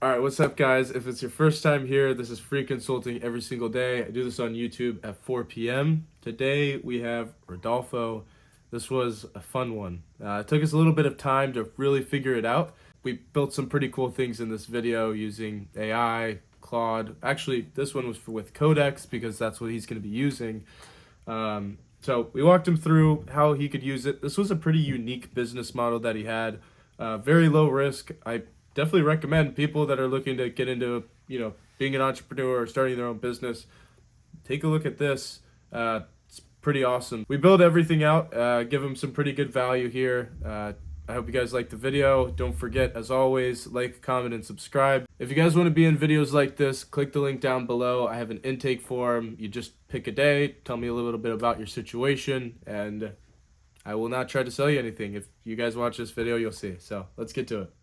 All right, what's up, guys? If it's your first time here, this is free consulting every single day. I do this on YouTube at 4 p.m. Today we have Rodolfo. This was a fun one. It took us a little bit of time to really figure it out. We built some pretty cool things in this video using AI, Claude. Actually, this one was with Codex because that's what he's going to be using. So we walked him through how he could use it. This was a pretty unique business model that he had. Very low risk. I definitely recommend people that are looking to get into, being an entrepreneur or starting their own business. Take a look at this. It's pretty awesome. We build everything out, give them some pretty good value here. I hope you guys like the video. Don't forget, as always, like, comment, and subscribe. If you guys want to be in videos like this, click the link down below. I have an intake form. You just pick a day, tell me a little bit about your situation, and I will not try to sell you anything. If you guys watch this video, you'll see. So let's get to it.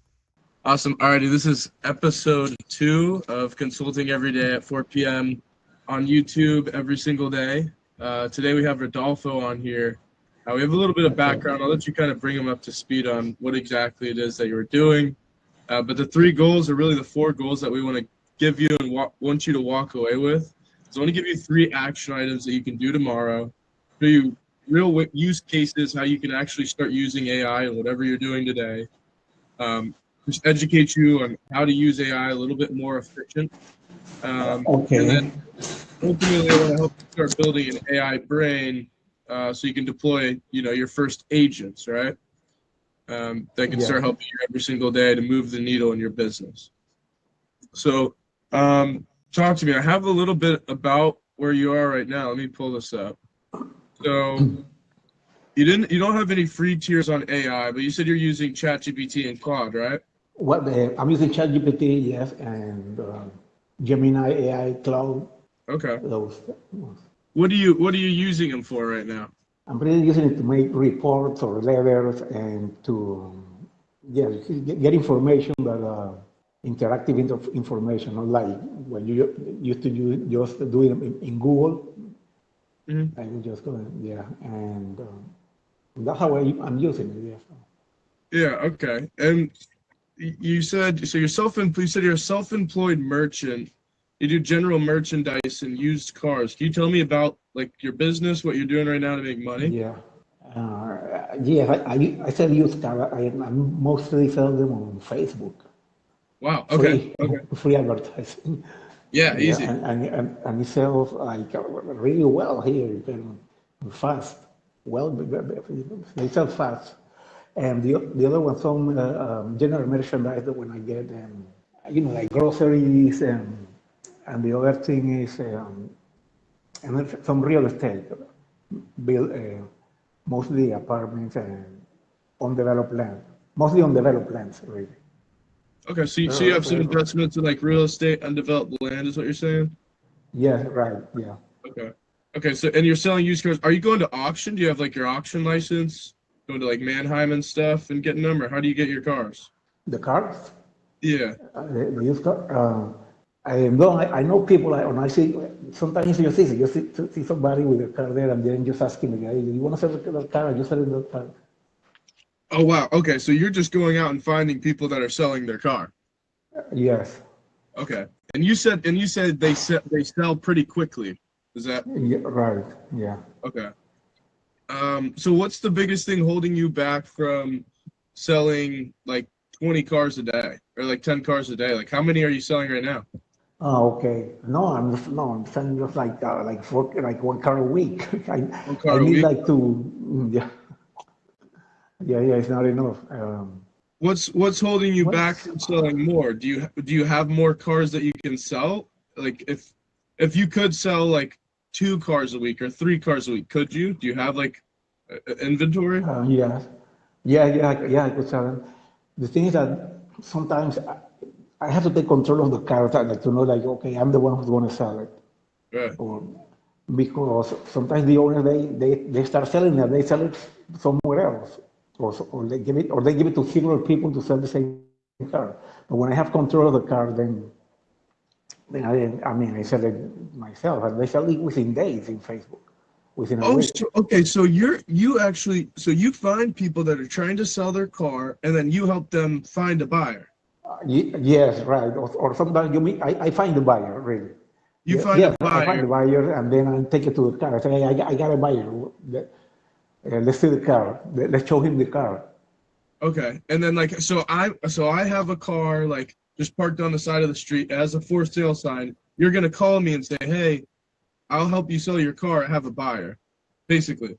Awesome. Alrighty, this is episode 2 of Consulting Every Day at 4 p.m. on YouTube every single day. Today we have Rodolfo on here. We have a little bit of background. I'll let you kind of bring him up to speed on what exactly it is that you were doing. But the 3 goals are really the 4 goals that we want to give you and want you to walk away with. So I want to give you 3 action items that you can do tomorrow. Show you real use cases, how you can actually start using AI in whatever you're doing today. Just educate you on how to use AI a little bit more efficient. Okay. And then ultimately, I want to help you start building an AI brain so you can deploy, your first agents, right? That can start helping you every single day to move the needle in your business. So talk to me. I have a little bit about where you are right now. Let me pull this up. So you don't have any free tiers on AI, but you said you're using ChatGPT and Claude, right? I'm using ChatGPT, yes, and Gemini AI Cloud. Okay. Those. What are you using them for right now? I'm really using it to make reports or letters and to get information, but interactive information, not like when you used to just do it in Google. Mm-hmm. I would just go, and that's how I'm using it. Yes. Yeah. Okay. And you said so. You said you're a self-employed merchant. You do general merchandise and used cars. Can you tell me about like your business, what you're doing right now to make money? Yeah. I sell used car. I mostly sell them on Facebook. Wow. Okay. Free advertising. Yeah. Yeah, Easy. and it sells like really well here, fast. Well, they sell fast. And the other one, some general merchandise that when I get, like groceries, and the other thing is, and then some real estate, build, mostly apartments and undeveloped land, mostly undeveloped lands, really. Okay. So you have some investments in like real estate, undeveloped land, is what you're saying? Yeah, right. Yeah. Okay. Okay. So and you're selling used cars. Are you going to auction? Do you have like your auction license? Going to like Manheim and stuff and getting them, or how do you get your cars? The cars, Yeah. the used car. I know people, and I see sometimes you see somebody with a car there, and then just asking the guy, "You want to sell that car? I just sell that car." Oh wow. Okay. So you're just going out and finding people that are selling their car. Yes. Okay. And you said they sell pretty quickly. Is that Yeah, right. Yeah. okay? So what's the biggest thing holding you back from selling like 20 cars a day or like 10 cars a day? Like how many are you selling right now? Oh, okay. I'm selling just like one car a week. One I car a need week? like yeah, yeah. It's not enough. What's holding you back What's from selling more? Do you have more cars that you can sell? Like if you could sell like 2 cars a week or 3 cars a week, could you? Do you have like inventory? Yeah, I could sell them. The thing is that sometimes I have to take control of the car, like to know, like, okay, I'm the one who's going to sell it, Right. or because sometimes the owner they start selling it, they sell it somewhere else, or they give it to similar people to sell the same car. But when I have control of the car, then I sell it myself, and they sell it within days in Facebook, within a Oh, week. so okay, so you find people that are trying to sell their car and then you help them find a buyer. Yes, right. Or sometimes you mean I find the buyer really. You find a Yes, I find buyer. the buyer and then I take it to the car. I say, hey, I got a buyer. Let's see the car. Let's show him the car. Okay. And then like so I have a car like just parked on the side of the street as a for sale sign. You're gonna call me and say, hey, I'll help you sell your car. I have a buyer, basically.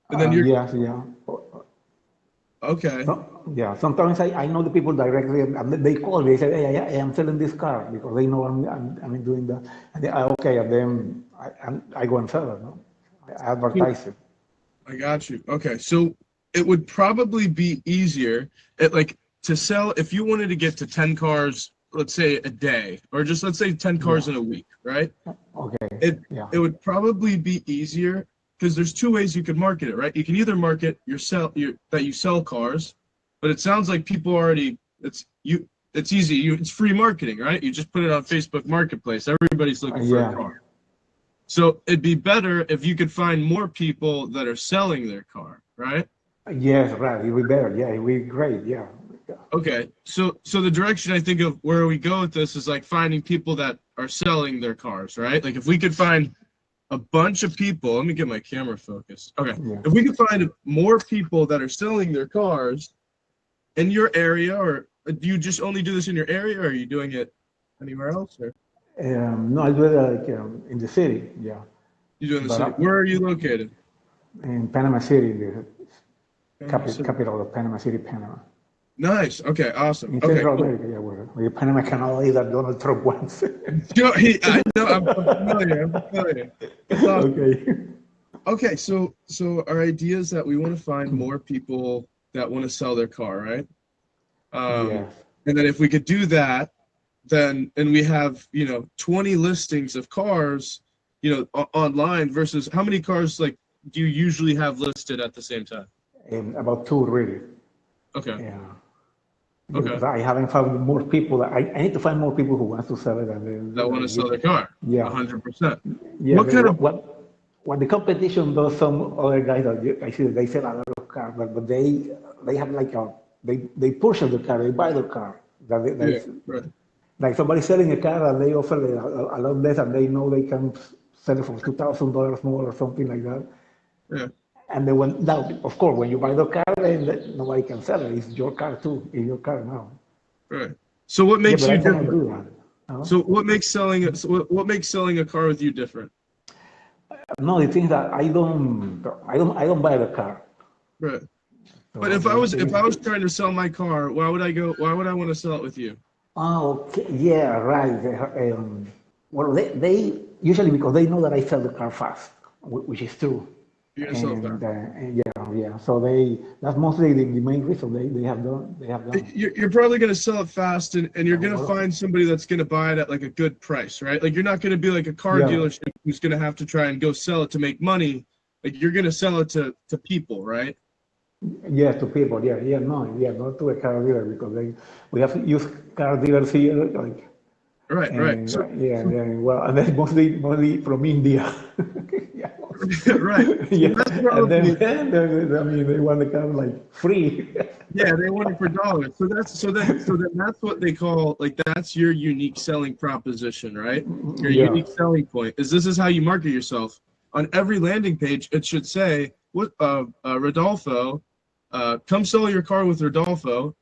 And then you're Yes, yeah. okay. Yeah, sometimes I know the people directly and they call me. They say, hey, I am selling this car because they know I'm doing that. And they, okay, and then I go and sell it. No? I advertise it. I got you. Okay, so it would probably be easier like to sell if you wanted to get to 10 cars, let's say a day, or just let's say 10 cars Yeah, in a week, right? okay, It yeah. it would probably be easier because there's two ways you could market it, right? You can either market that you sell cars, but it sounds like people already it's easy. It's free marketing, right? You just put it on Facebook Marketplace. Everybody's looking for a Yeah, car. So it'd be better if you could find more people that are selling their car, right? yes, right. It will be better. Yeah, it will be great. Yeah. Okay. So the direction I think of where we go with this is like finding people that are selling their cars, right? Like if we could find a bunch of people, let me get my camera focused. Okay. Yeah. If we could find more people that are selling their cars in your area, or do you just only do this in your area, or are you doing it anywhere else, or No, I do it like in the city. Yeah, you do it in the but city? Where are you located? in Panama City, the Panama City. capital of Panama City, Panama. Nice. Okay. Awesome. In Okay. Central Cool. America, yeah, where Panama Canal is that Donald Trump wants. I know. I'm familiar. I'm familiar. That's awesome. Okay. Okay, so our idea is that we want to find more people that want to sell their car, right? Yes. And then if we could do that, then and we have 20 listings of cars, online versus how many cars like do you usually have listed at the same time? About two, really. Okay, Yeah. Yeah, okay, because I haven't found more people. I need to find more people who want to sell it. And that then, want to sell their car, yeah. 100%. Yeah. What kind of What the competition does, some other guys that I see they sell a lot of cars, but they have like they purchase the car, they buy the car. yeah, right, Like somebody selling a car and they offer a lot less and they know they can sell it for $2,000 more or something like that. yeah, And then now, of course, when you buy the car, then nobody can sell it. It's your car too. It's your car now. right. So what Yeah, makes but you I cannot different? do that. No, So what makes selling a car with you different? no, the thing is that I don't buy the car. Right. But So if I was trying to sell my car, why would I go? Why would I want to sell it with you? oh, okay, yeah, right. Well, they usually because they know that I sell the car fast, which is true. You're gonna sell it fast. And yeah, yeah. So that's mostly the main reason they have done. You're probably gonna sell it fast, and you're gonna Well, find somebody that's gonna buy it at like a good price, right? Like you're not gonna be like a car yeah, dealership who's gonna have to try and go sell it to make money. Like you're gonna sell it to people, right? yeah, to people, yeah, yeah, no, yeah, not to a car dealer because we have used car dealers here, like, Right, right. and So, yeah, so yeah, well, and then mostly from India. Yeah. right. So Yeah, that's and then, probably I mean, they want the car like free. yeah. They want it for dollars. So then that's what they call like that's your unique selling proposition, right? Your Yeah, unique selling point is this is how you market yourself. On every landing page, it should say what Rodolfo, come sell your car with Rodolfo.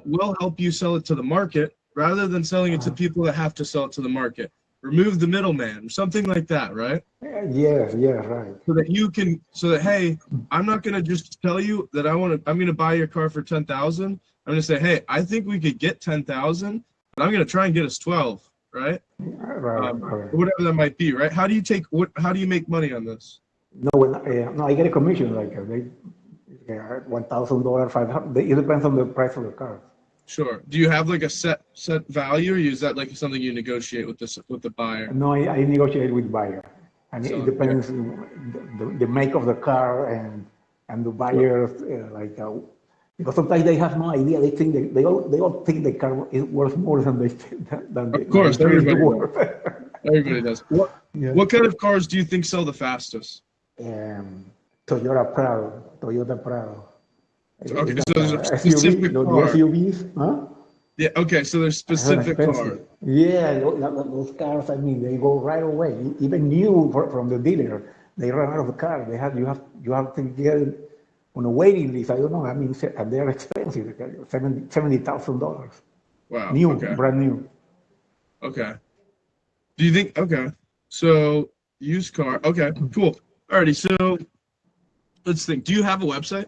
We'll help you sell it to the market rather than selling it to people that have to sell it to the market. Remove the middleman, something like that, right? yes, yeah, right. So that hey, I'm not gonna just tell you that I'm gonna buy your car for 10,000. I'm gonna say, hey, I think we could get 10,000, but I'm gonna try and get us 12, right? Right, right. Or whatever that might be, right? How do you make money on this? No, no, I get a commission like they $1,000, 500. It depends on the price of the car. Sure. Do you have like a set value, or is that like something you negotiate with the buyer? No, I negotiate with buyer, and it So yeah, depends the make of the car and the sure. buyers because sometimes they have no idea. They think they all think the car is worth more than Of than course, it's really everybody does. worth. Everybody does. What Yeah. what kind of cars do you think sell the fastest? Um, Toyota Prado. Okay, It's so like there's a SUV, specific the car. SUVs, huh? Yeah. Okay. So there's They're specific cars. expensive. Yeah, those cars, I mean, they go right away. Even new from the dealer, they run out of the car. You have to get on a waiting list. I don't know. I mean, and they're expensive. $70,000. Wow. New, Okay. brand new. Okay. Do you think? Okay. So used car. Okay. Cool. Alrighty. So let's think. Do you have a website?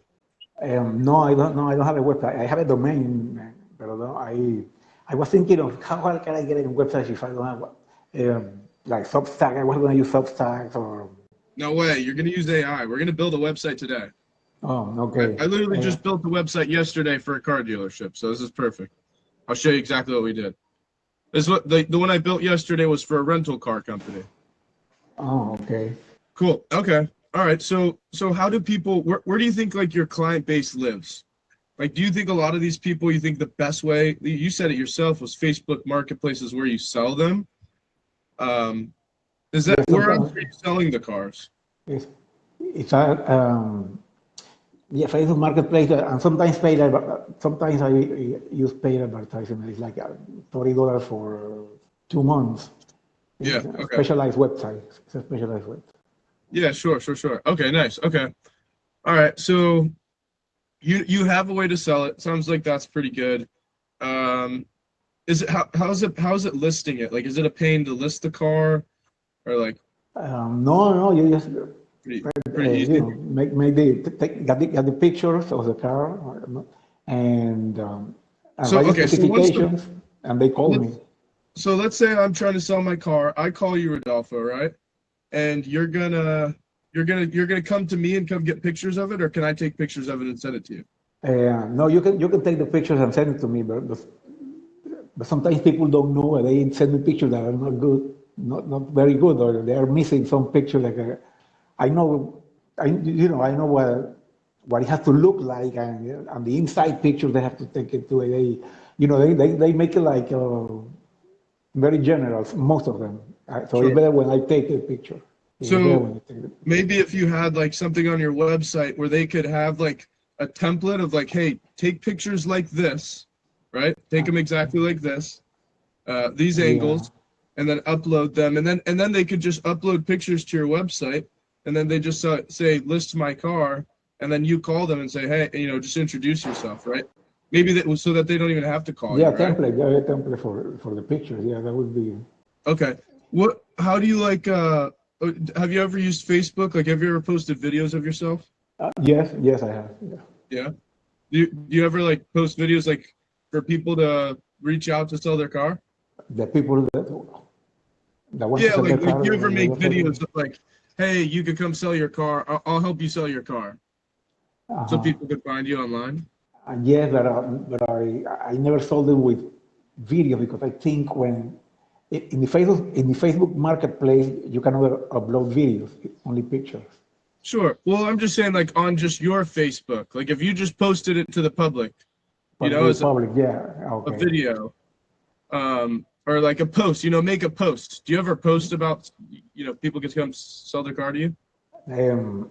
No, I don't. No, I don't have a website. I have a domain, but I was thinking of how can I get a website if I don't have one. Like Substack. I was going to use Substack or. No way. You're gonna use AI. We're gonna build a website today. Oh, I, okay. I literally just built the website yesterday for a car dealership. So this is perfect. I'll show you exactly what we did. This is what the one I built yesterday was for a rental car company. Oh, okay. Cool. Okay. All right. So how do people where do you think like your client base lives? Like do you think a lot of these people you think the best way you said it yourself was Facebook marketplaces where you sell them? Um is that Yes, where else sometimes are you selling the cars? it's it's a yeah, Facebook Marketplace, and sometimes sometimes I use paid advertising. It's like $40 for 2 months. Yeah, It's a okay. specialized website. It's a specialized website. Yeah, sure. Okay, nice. Okay. All right. So you have a way to sell it. Sounds like that's pretty good. Um is it how's it listing it? Like is it a pain to list the car or like No, no, you just pretty easy? make get the pictures of the car, and So write the okay, so once the specifications, and they call let's me. so let's say I'm trying to sell my car. I call you Rodolfo, right? And you're gonna come to me and come get pictures of it, or can I take pictures of it and send it to you? No, you can take the pictures and send it to me, but sometimes people don't know, and they send me pictures that are not good, not very good, or they are missing some picture. I know, I know what it has to look like, and the inside picture they have to take it to. They make it like very general, most of them. So it's Sure. better when I take a picture. It's better So when I take it. maybe if you had like something on your website where they could have like a template of like, hey, take pictures like this, right? Take them exactly like this, these Yeah. angles, and then upload them, and then they could just upload pictures to your website, and then they just say list my car, and then you call them and say, hey, just introduce yourself, right? Maybe that was so that they don't even have to call Yeah, you, right? template. Yeah, a template for the pictures. Yeah, that would be. Okay. How do you like, have you ever used Facebook? Like, have you ever posted videos of yourself? Yes, yes, I have. Yeah. Yeah. Do you ever like post videos like for people to reach out to sell their car? The people that want to Yeah, sell their like car, you ever they make refer to me. videos of like, hey, you could come sell your car. I'll help you sell your car, so Uh-huh. people could find you online. Yes, but I never sold them with video because I think when in the Facebook Marketplace you cannot upload videos, only pictures. Sure. Well, I'm just saying like on just your Facebook, like if you just posted it to the public, But to the as public, yeah, a okay. video, or like a post, make a post. Do you ever post about, people get to come sell their car to you? Um,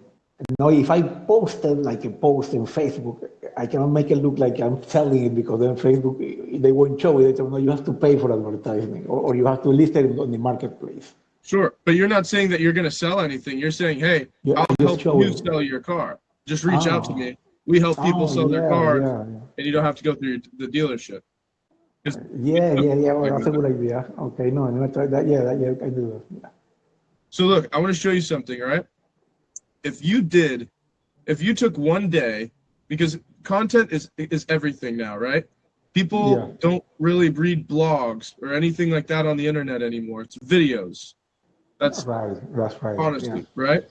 no, if I posted like a post in Facebook, I cannot make it look like I'm selling it because then Facebook they won't show it. They tell me, no, you have to pay for advertising or you have to list it on the marketplace. Sure, but you're not saying that you're going to sell anything. You're saying, hey, Yeah, I'll I just help show you it. sell your car. Just reach out to Oh, me. We help people oh, sell their yeah, cars, yeah, yeah. and you don't have to go through the dealership. 'Cause we Yeah, have yeah, yeah. Well, like that's a that. good idea. Okay, no, I never tried that. Yeah, I do that. So look, I want to show you something, all right? If you did, if you took one day, because content is everything now, right? Yeah, People don't really read blogs or anything like that on the internet anymore. It's videos. yeah. That's Right. That's right. Yeah, honesty, right?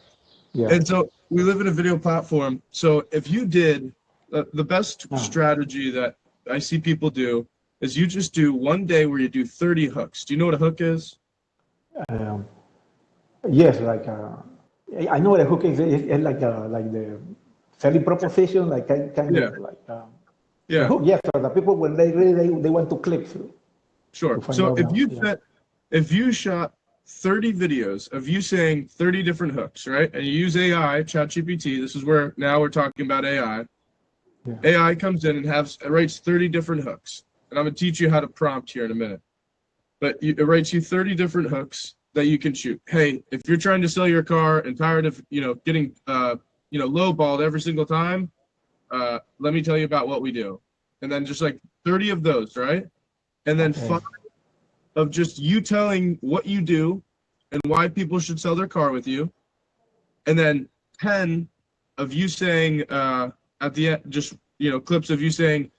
yeah. And so we live in a video platform. So if you did, the best Ah, strategy that I see people do is you just do one day where you do 30 hooks. Do you know what a hook is? um, yes, like I know what a hook is. It's like the selling proposition, like kind Yeah, of like a yeah, hook. Yes, so the people when they really they want to click to sure. find So out more. Yeah. if you shot 30 videos of you saying 30 different hooks, right? And you use AI, ChatGPT, this is where now we're talking about AI. Yeah. AI comes in and writes 30 different hooks. and I'm going to teach you how to prompt here in a minute. But it writes you 30 different hooks that you can shoot. Hey, if you're trying to sell your car and tired of, getting, lowballed every single time, let me tell you about what we do. And then just like 30 of those, right? And then Okay. 5 of just you telling what you do and why people should sell their car with you. And then 10 of you saying at the end, just, clips of you saying,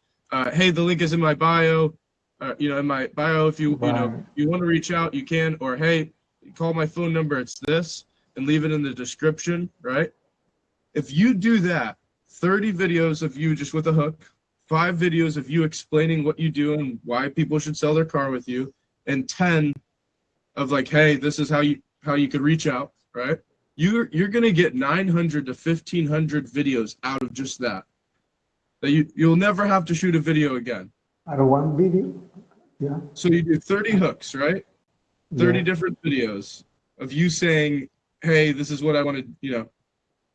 hey, the link is in my bio. In my bio, if you, Right. you want to reach out, you can, or hey, call my phone number, it's this, and leave it in the description, right? If you do that, 30 videos of you just with a hook, 5 videos of you explaining what you do and why people should sell their car with you, and 10 of like, hey, this is how you could reach out, right? You're gonna get 900 to 1,500 videos out of just that. That you'll never have to shoot a video again. Out of one video? Yeah. So you do 30 hooks, right? 30 Yeah. different videos of you saying, hey, this is what I want to,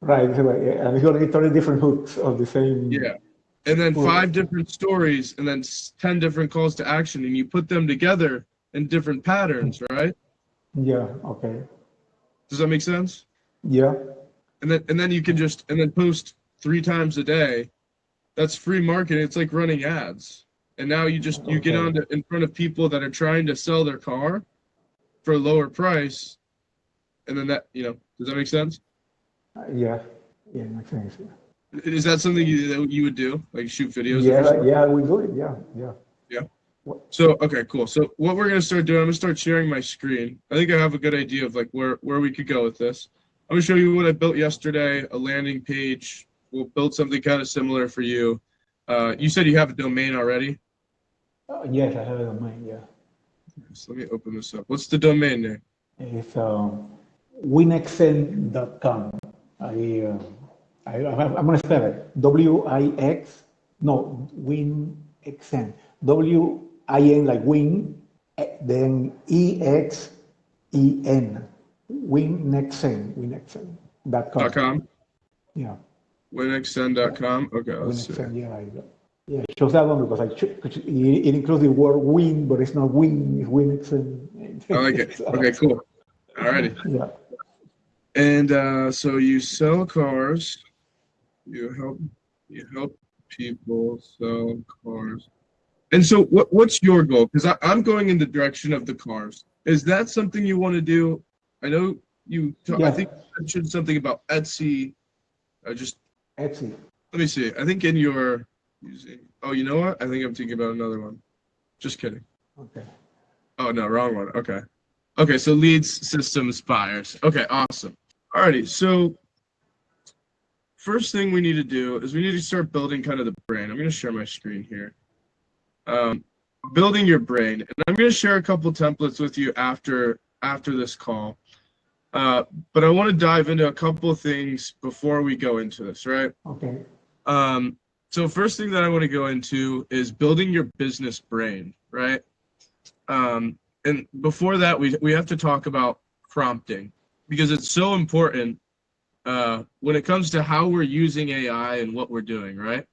Right. So, and it's going to be 30 different hooks of the same. yeah. And then hook. 5 different stories and then 10 different calls to action, and you put them together in different patterns, right? Yeah. Okay. Does that make sense? Yeah. And then you can just post 3 times a day. That's free marketing. It's like running ads. And now you get on in front of people that are trying to sell their car for a lower price. And then that, does that make sense? Yeah. Yeah. Makes sense. Yeah. Is that something that you would do? Like shoot videos? Yeah. Yeah. We do it. Yeah. Yeah. Yeah. So, okay, cool. So what we're going to start doing, I'm going to start sharing my screen. I think I have a good idea of like where we could go with this. I'm going to show you what I built yesterday, a landing page. We'll build something kind of similar for you. You said you have a domain already? Yes, I have a domain. Yeah. So let me open this up. What's the domain name? It's winxen.com. I'm going to spell it. W-I-X, no, winxen. W-I-N like win, then E-X-E-N. Winxen.com. .com? Yeah. winxen.com? Okay, let's see. Winxen, yeah, it shows that one because it includes the word win, but it's not win, it's Winxen. I like it. Okay, cool. Alrighty. Yeah. And so you sell cars, you help people sell cars. And so what's your goal? Because I'm going in the direction of the cars. Is that something you want to do? I know I think you mentioned something about Etsy. Etsy. Let me see. I think in your using. Oh, you know what? I think I'm thinking about another one. Just kidding. Okay. Oh no, wrong one. Okay. Okay, so leads, systems, buyers. Okay, awesome. Alrighty, so first thing we need to do is we need to start building kind of the brain. I'm going to share my screen here. Building your brain, and I'm going to share a couple templates with you after this call. But I want to dive into a couple of things before we go into this, right? Okay. So first thing that I want to go into is building your business brain, right? And before that, we have to talk about prompting, because it's so important when it comes to how we're using AI and what we're doing, right?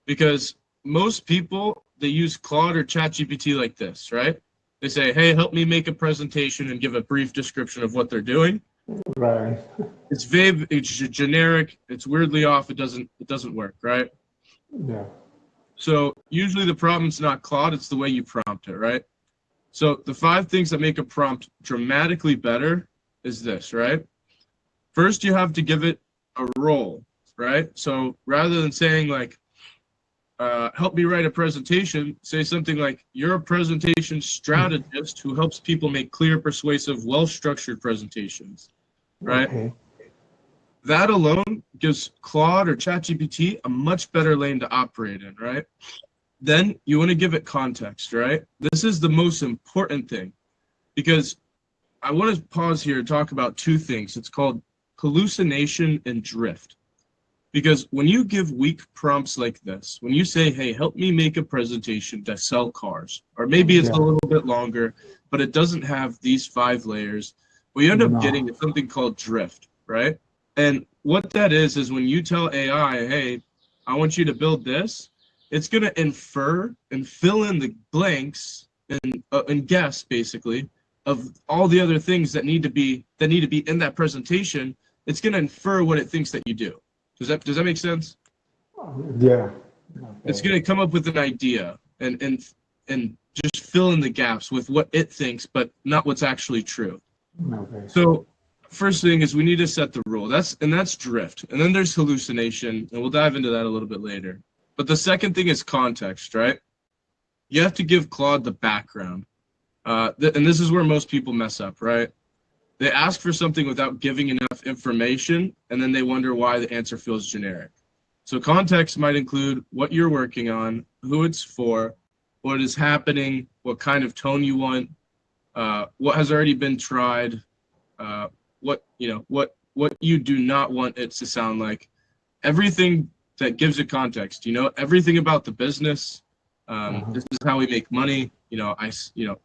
Because most people, they use Claude or ChatGPT like this, right? They say, hey, help me make a presentation and give a brief description of what they're doing. Right. It's vague, it's generic, it's weirdly off, it doesn't work, right? Yeah. So usually the problem's not Claude, it's the way you prompt it, right? So the 5 things that make a prompt dramatically better is this, right? First, you have to give it a role, right? So rather than saying like, help me write a presentation, say something like, you're a presentation strategist who helps people make clear, persuasive, well-structured presentations, right? Okay. That alone gives Claude or ChatGPT a much better lane to operate in, right? Then you want to give it context, right? This is the most important thing, because I want to pause here and talk about 2 things. It's called hallucination and drift. Because when you give weak prompts like this, when you say, hey, help me make a presentation to sell cars, or maybe it's a little bit longer, but it doesn't have these 5 layers, what you end up getting is something called drift, right? And what that is when you tell AI, hey, I want you to build this, it's going to infer and fill in the blanks and guess basically of all the other things that need to be in that presentation. It's going to infer what it thinks that you do. Does that make sense? Yeah. It's Okay. going to come up with an idea and just fill in the gaps with what it thinks, but not what's actually true. Okay. So first thing is we need to set the rule. That's drift. And then there's hallucination, and we'll dive into that a little bit later. But the second thing is context, right? You have to give Claude the background. And this is where most people mess up, right? They ask for something without giving enough information, and then they wonder why the answer feels generic. So context might include what you're working on, who it's for, what is happening, what kind of tone you want, what has already been tried, what you do not want it to sound like. Everything that gives it context. Everything about the business. This is how we make money.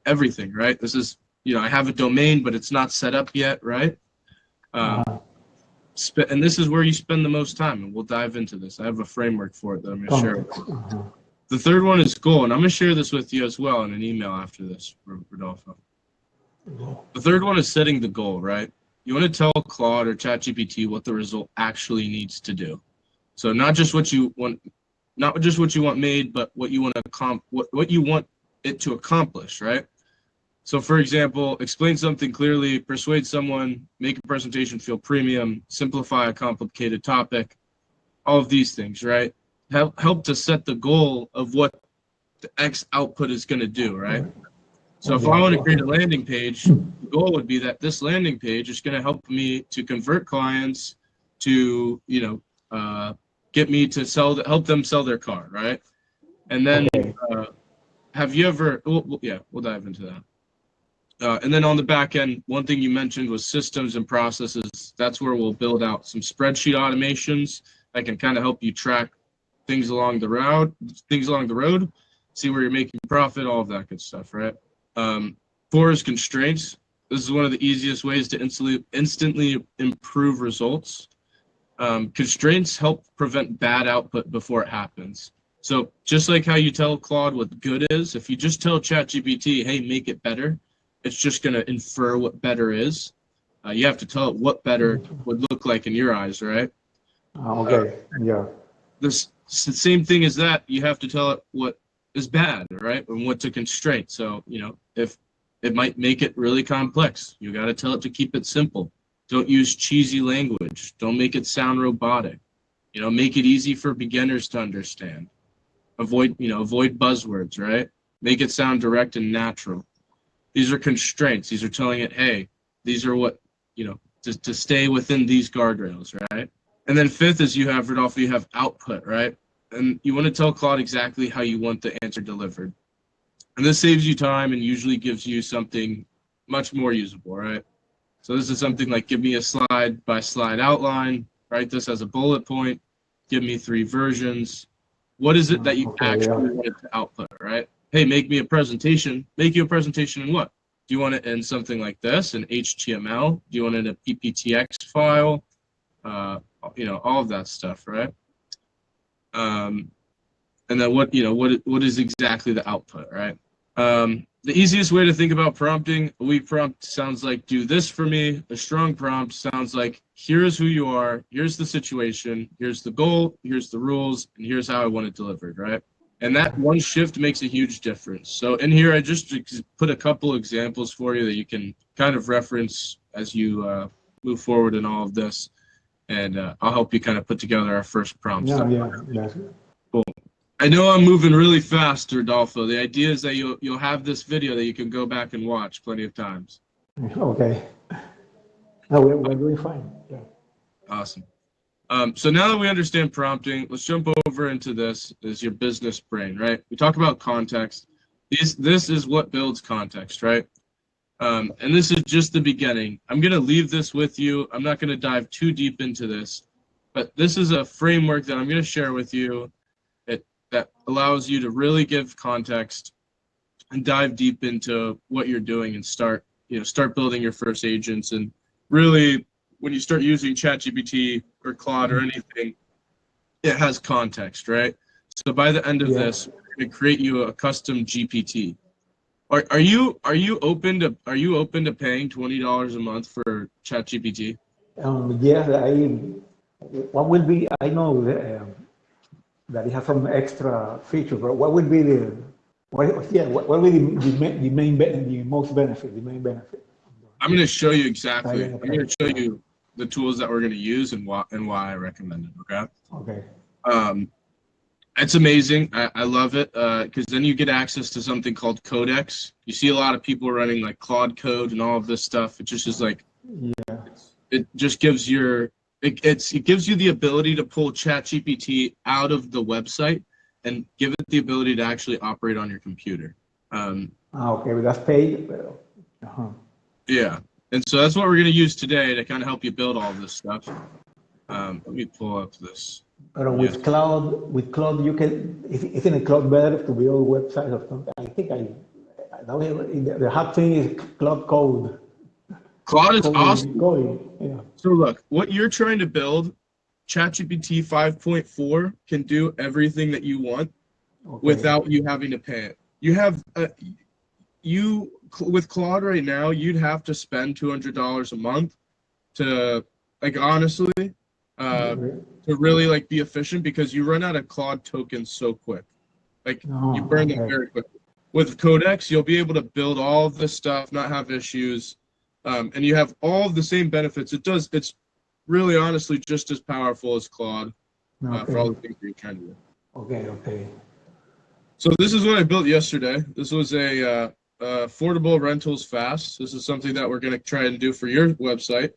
Everything, right? This is, I have a domain, but it's not set up yet, right? And this is where you spend the most time, and we'll dive into this. I have a framework for it that I'm going to share. Context. The third one is goal, and I'm going to share this with you as well in an email after this, Rodolfo. The third one is setting the goal, right? You want to tell Claude or ChatGPT what the result actually needs to do. So not just what you want made, but what you want to what you want it to accomplish, right? So for example, explain something clearly, persuade someone, make a presentation feel premium, simplify a complicated topic, all of these things, right? Help to set the goal of what the X output is going to do, right? So if I want to create a landing page, the goal would be that this landing page is going to help me to convert clients to, get me to help them sell their car, right? And then have you ever, we'll dive into that. And then on the back end, one thing you mentioned was systems and processes. That's where we'll build out some spreadsheet automations that can kind of help you track things along the road, see where you're making profit, all of that good stuff, right? 4 is constraints. This is one of the easiest ways to instantly improve results. Constraints help prevent bad output before it happens. So just like how you tell Claude what good is, if you just tell ChatGPT, hey, make it better, it's just going to infer what better is. You have to tell it what better would look like in your eyes, right? The same thing as that, you have to tell it what is bad, right? And what's a constraint. So, if it might make it really complex, you got to tell it to keep it simple. Don't use cheesy language. Don't make it sound robotic. Make it easy for beginners to understand. Avoid buzzwords, right? Make it sound direct and natural. These are constraints. These are telling it, hey, these are what, to stay within these guardrails, right? And then 5th is you have output, right? And you want to tell Claude exactly how you want the answer delivered. And this saves you time and usually gives you something much more usable, right? So this is something like, give me a slide-by-slide outline, write this as a bullet point, give me 3 versions. What is it that you actually want it to output, right? Hey, make me a presentation. Make you a presentation in what? Do you want it in something like this, in HTML? Do you want it in a PPTX file? All of that stuff, right? And then what is exactly the output, right? The easiest way to think about prompting, a weak prompt sounds like, do this for me. A strong prompt sounds like, here's who you are, here's the situation, here's the goal, here's the rules, and here's how I want it delivered, right? And that one shift makes a huge difference. So in here, I just put a couple examples for you that you can kind of reference as you move forward in all of this. And I'll help you kind of put together our first prompts. Cool. I know I'm moving really fast, Rodolfo. The idea is that you'll have this video that you can go back and watch plenty of times. Okay. No, we're doing fine. Yeah. Awesome. So now that we understand prompting, let's jump over into this is your business brain, right? We talk about context. This is what builds context, right? And this is just the beginning. I'm going to leave this with you. I'm not going to dive too deep into this, but this is a framework that I'm going to share with you that allows you to really give context and dive deep into what you're doing and start building your first agents. And really, when you start using ChatGPT or Claude or anything, it has context, right? So by the end of Yeah. this, we're going to create you a custom GPT. Are you open to paying $20 a month for ChatGPT? Yes, what will be, I know that it has some extra features, but what will be what will be the most benefit, the main benefit? I'm going to show you exactly. Signing a I'm going plan. to show you the tools that we're going to use and why I recommend it. Okay. Okay. Um, it's amazing. I love it because then you get access to something called Codex. You see a lot of people running like Claude Code and all of this stuff. It just is like Yeah. it just gives it gives you the ability to pull ChatGPT out of the website and give it the ability to actually operate on your computer. Okay, but that's paid. Uh-huh. Yeah, and so that's what we're going to use today to kind of help you build all this stuff. Let me pull up this. But Yes. with cloud, you can, isn't a cloud better to build websites or something? I think the hard thing is cloud code, Claude is awesome. coding, yeah. So look, what you're trying to build, ChatGPT 5.4 can do everything that you want Okay. without you having to pay it. You have with Claude right now, you'd have to spend $200 a month to honestly to really be efficient because you run out of Claude tokens so quick. You Oh, burn them okay. very quickly. With Codex, you'll be able to build all of this stuff, not have issues, and you have all of the same benefits. It's really honestly just as powerful as Claude for all Okay. the things that you're trying to do. Okay. Okay. So this is what I built yesterday. This was a affordable rentals fast. This is something that we're going to try and do for your website.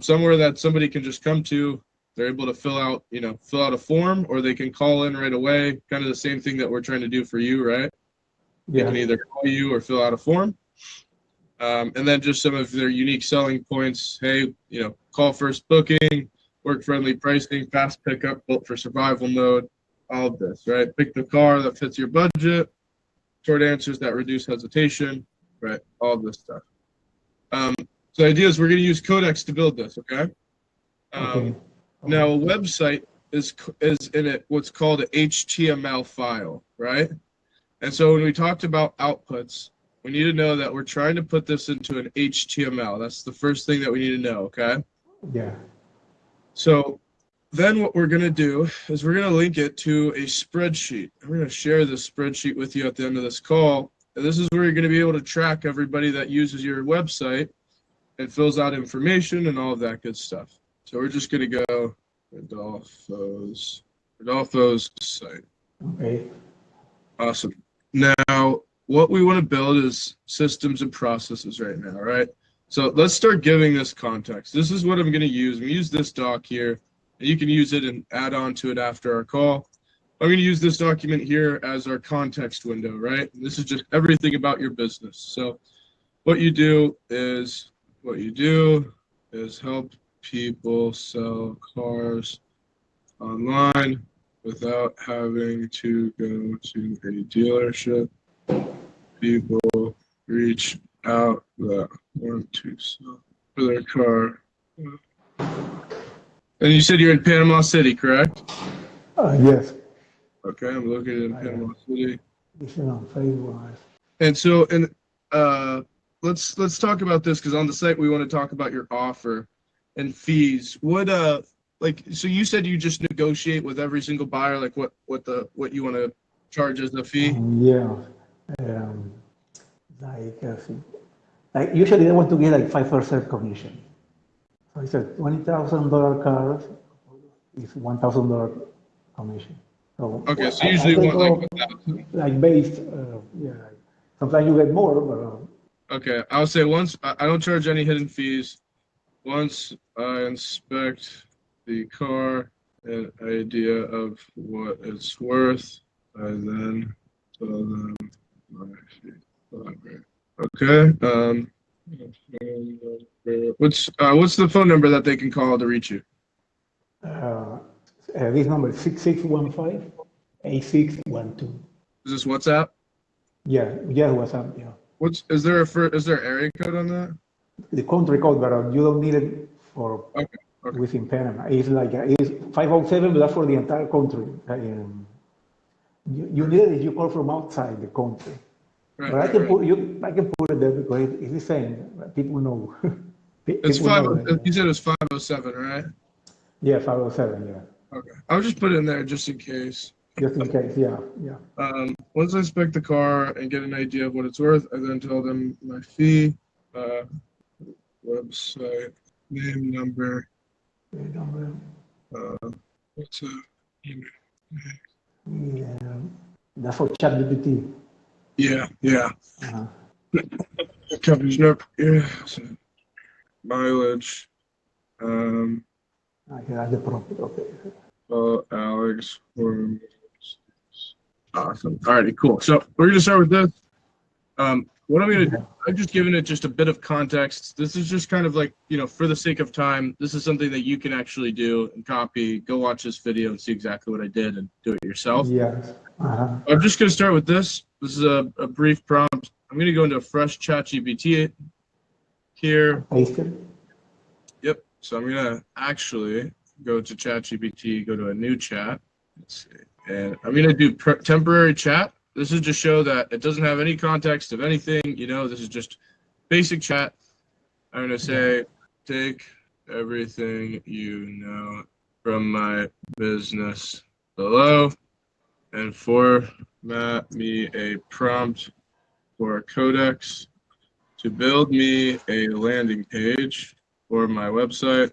Somewhere that somebody can just come to. They're able to fill out a form, or they can call in right away. Kind of the same thing that we're trying to do for you, right? They can Yeah. either call you or fill out a form. And then just some of their unique selling points. Hey, call first booking, work-friendly pricing, fast pickup, built for survival mode, all of this, right? Pick the car that fits your budget, short answers that reduce hesitation, right? All of this stuff. So the idea is we're going to use Codex to build this, okay? Okay. Now, Okay. a website is in it what's called an HTML file, right? And so when we talked about outputs, we need to know that we're trying to put this into an HTML. That's the first thing that we need to know, okay? Yeah. So then what we're going to do is we're going to link it to a spreadsheet. I'm going to share this spreadsheet with you at the end of this call. And this is where you're going to be able to track everybody that uses your website and fills out information and all of that good stuff. So we're just going to go Rodolfo's site. Okay. Awesome. Now, what we want to build is systems and processes right now, right? So let's start giving this context. This is what I'm going to use. I'm going to use this doc here, and you can use it and add on to it after our call. I'm going to use this document here as our context window, right? And this is just everything about your business. So what you do is help people sell cars online without having to go to a dealership. People reach out that want to sell for their car. And you said you're in Panama City, correct? Yes. Okay, I'm located in Panama City. This is on Facebook. And so, let's talk about this because on the site we want to talk about your offer and fees. So you said you just negotiate with every single buyer, like what you want to charge as a fee? Yeah. Um, like usually they want to get like 5% commission. So it's a $20,000 car is $1,000 commission. So Okay, so I usually can want like go 1,000. like based, yeah. Sometimes you get more, but Okay, I'll say once I don't charge any hidden fees. Once I inspect the car, an idea of what it's worth, I then tell them my fee. Okay. What's the phone number that they can call to reach you? this number is 6615-8612. Is this WhatsApp? Yeah, yeah, WhatsApp, yeah. Is there area code on that? The country code, but you don't need it for Okay. within Panama. It's like it's 507, but that's for the entire country. you need it if you call from outside the country. Right, But right, right. I can put it there because it's the same. People know. It's People five. know that. You said it was 507, right? Yeah, 507. Yeah, Okay. I'll just put it in there just in case. just in case. Yeah, yeah. Once I inspect the car and get an idea of what it's worth, I then tell them my fee, website, name, number, what's up? Yeah, that's for ChatGPT. Yeah, yeah. Uh-huh. Company's number, yeah. So, mileage. Okay, that's the profit. Okay. Alex. Awesome. Alrighty, cool. So we're gonna start with this. What I'm gonna do, I've just given it just a bit of context. This is just kind of like, for the sake of time, this is something that you can actually do and copy. Go watch this video and see exactly what I did and do it yourself. Yes. Uh-huh. I'm just gonna start with this. This is a brief prompt. I'm gonna go into a fresh ChatGPT here. Paste it. Yep. So I'm gonna actually go to ChatGPT, go to a new chat. Let's see. And I'm gonna do temporary chat. This is to show that it doesn't have any context of anything. This is just basic chat. I'm gonna say, take everything you know from my business below and format me a prompt for Codex to build me a landing page for my website.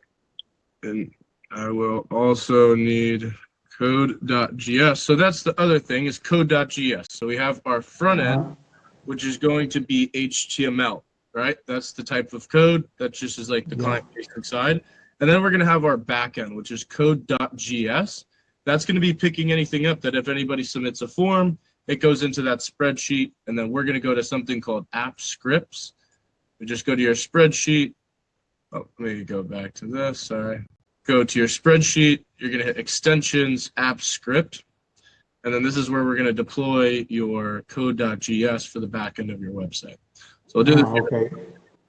And I will also need code.js. So that's the other thing is code.js. So we have our front end, which is going to be HTML, right? That's the type of code that just is like the client-facing side. And then we're going to have our back end, which is code.js. That's going to be picking anything up that if anybody submits a form, it goes into that spreadsheet. And then we're going to go to something called app scripts. We just go to your spreadsheet. Oh, let me go back to this. Sorry. Go to your spreadsheet. You're going to hit extensions, app script. And then this is where we're going to deploy your code.js for the back end of your website. So we'll do this. Okay.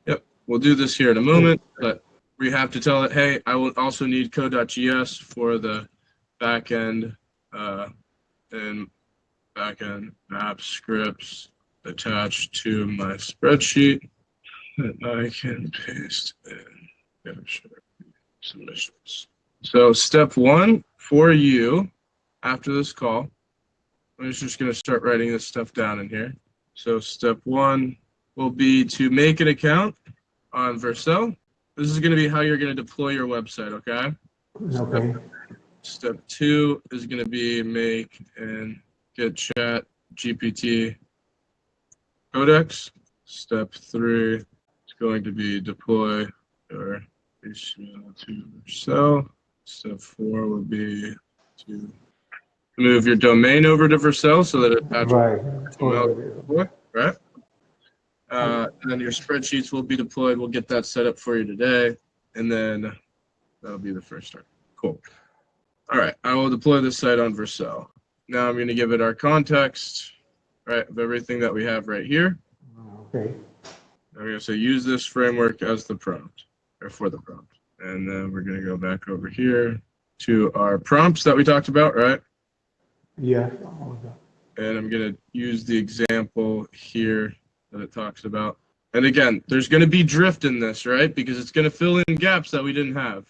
Yep. We'll do this here in a moment, but we have to tell it, hey, I will also need code.js for the back end and backend app scripts attached to my spreadsheet that I can paste in submissions. So step one for you after this call, I'm just going to start writing this stuff down in here. So step one will be to make an account on Vercel. This is going to be how you're going to deploy your website, okay? Okay. Step two is going to be make and get ChatGPT Codex. Step three is going to be deploy your HTML to Vercel. Step four will be to move your domain over to Vercel so that it matches HTML, right? And then your spreadsheets will be deployed. We'll get that set up for you today, and then that'll be the first start. Cool. All right, I will deploy this site on Vercel. Now I'm going to give it our context, right, of everything that we have right here. Okay. I'm going to say use this framework as the prompt, or for the prompt. And then we're going to go back over here to our prompts that we talked about, right? Yeah. And I'm going to use the example here that it talks about. And again, there's going to be drift in this, right? Because it's going to fill in gaps that we didn't have.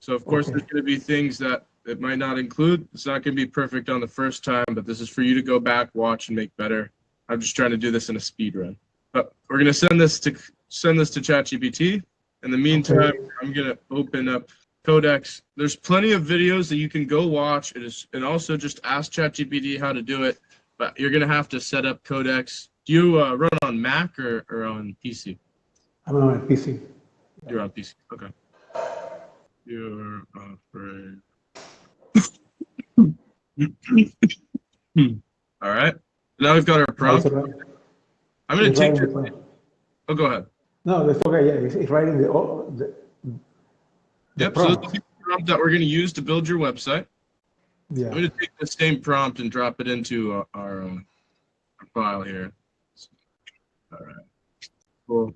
So, of course, there's going to be things that it might not include. It's not going to be perfect on the first time, but this is for you to go back, watch, and make better. I'm just trying to do this in a speed run. But we're going to send this to ChatGPT. In the meantime, I'm going to open up Codex. There's plenty of videos that you can go watch. And also just ask ChatGPT how to do it. But you're going to have to set up Codex. Do you run on Mac or on PC? I'm on PC. You're on PC. Okay. You're afraid. All right. Now we've got our prompt. I'm going to take it. Oh, go ahead. No, that's okay. Yeah, it's writing the yep. prompt. So this is the prompt that we're going to use to build your website. Yeah. I'm going to take the same prompt and drop it into our file here. All right. Cool.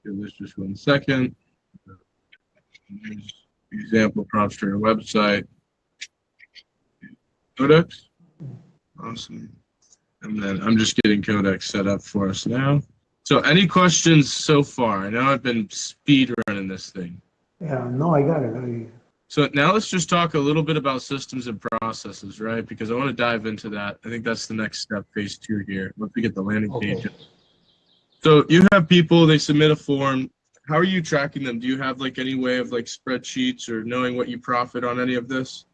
Give this just 1 second. Example prompts for your website. Codex. Awesome. And then I'm just getting Codex set up for us now. So any questions so far? I know I've been speed running this thing. Yeah, no, I got it. So now let's just talk a little bit about systems and processes, right? Because I want to dive into that. I think that's the next step, phase 2 here, once we get the landing page. So you have people, they submit a form. How are you tracking them? Do you have like any way of like spreadsheets or knowing what you profit on any of this?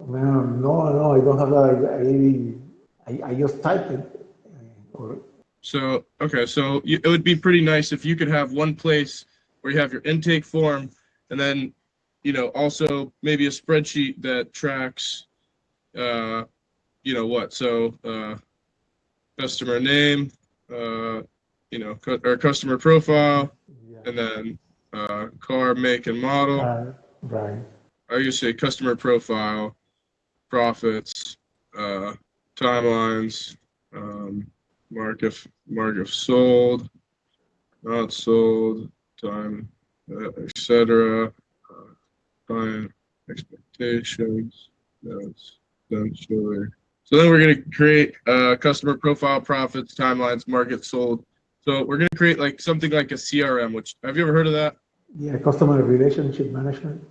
Man, no, I don't have that. I just type it. Or, So, okay, so it would be pretty nice if you could have one place where you have your intake form and then, also maybe a spreadsheet that tracks, customer name, or customer profile, and then car, make, and model. right. I used to say customer profile, profits, timelines, mark if sold, not sold, time, etc. Client expectations. That's essentially. So then we're going to create customer profile, profits, timelines, market sold. So we're going to create like something like a CRM. Which have you ever heard of that? Yeah, customer relationship management.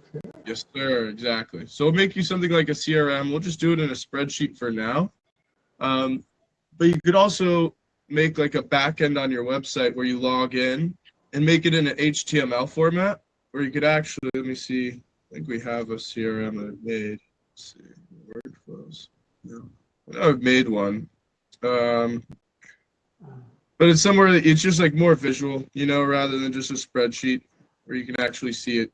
Yes, sir. Exactly. So we'll make you something like a CRM. We'll just do it in a spreadsheet for now. But you could also make like a backend on your website where you log in and make it in an HTML format where you could actually, let me see, I think we have a CRM that I've made. Let's see, workflows. No, I've made one. But it's somewhere that it's just like more visual, rather than just a spreadsheet where you can actually see it,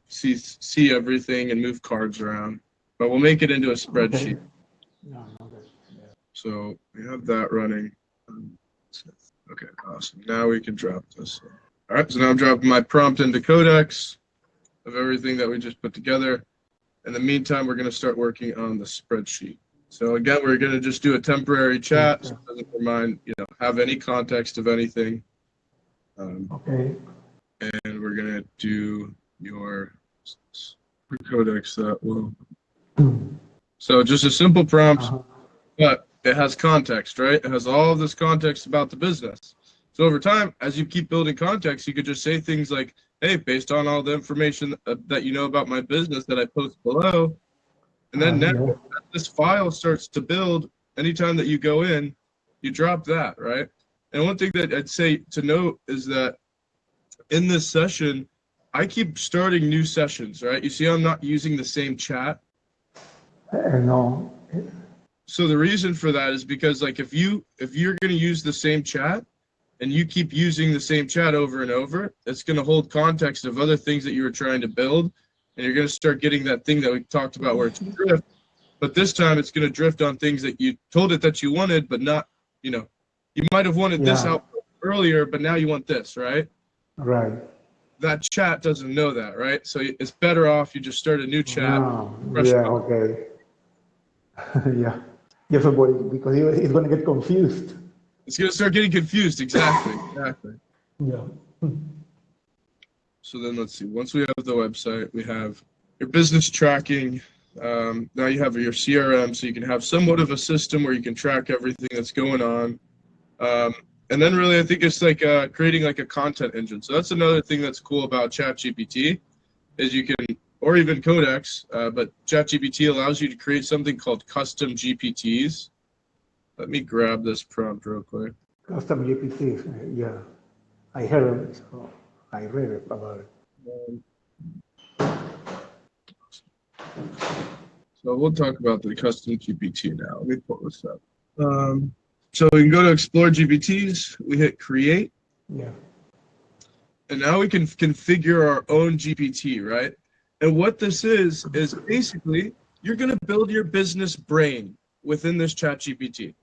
see everything and move cards around. But we'll make it into a spreadsheet. So we have that running. Okay, awesome. Now we can drop this. All right, so now I'm dropping my prompt into Codex of everything that we just put together. In the meantime, we're going to start working on the spreadsheet. So again, we're going to just do a temporary chat, so it doesn't have any context of anything. Okay. And we're going to do your Codex that will. So just a simple prompt, but it has context, right? It has all of this context about the business. So over time, as you keep building context, you could just say things like, hey, based on all the information that you know about my business that I post below, and then now as this file starts to build, anytime that you go in, you drop that, right? And one thing that I'd say to note is that in this session, I keep starting new sessions, right? You see I'm not using the same chat. No. So the reason for that is because like if you're going to use the same chat and you keep using the same chat over and over, it's going to hold context of other things that you were trying to build, and you're going to start getting that thing that we talked about where it's drift. But this time it's going to drift on things that you told it that you wanted, but not, you might have wanted this out earlier, but now you want this, right? Right. That chat doesn't know that, right? So it's better off you just start a new chat. Okay. Yeah. Yes, because he's going to get confused. It's going to start getting confused. Exactly. Yeah. So then let's see. Once we have the website, we have your business tracking. Now you have your CRM, so you can have somewhat of a system where you can track everything that's going on. And then really, I think it's like creating like a content engine. So that's another thing that's cool about ChatGPT is you can, or even Codex, but ChatGPT allows you to create something called custom GPTs. Let me grab this prompt real quick. Custom GPTs, yeah. I heard it, so I read it about it. So we'll talk about the custom GPT now. Let me pull this up. So we can go to Explore GPTs. We hit Create. Yeah. And now we can configure our own GPT, right? And what this is basically you're going to build your business brain within this ChatGPT.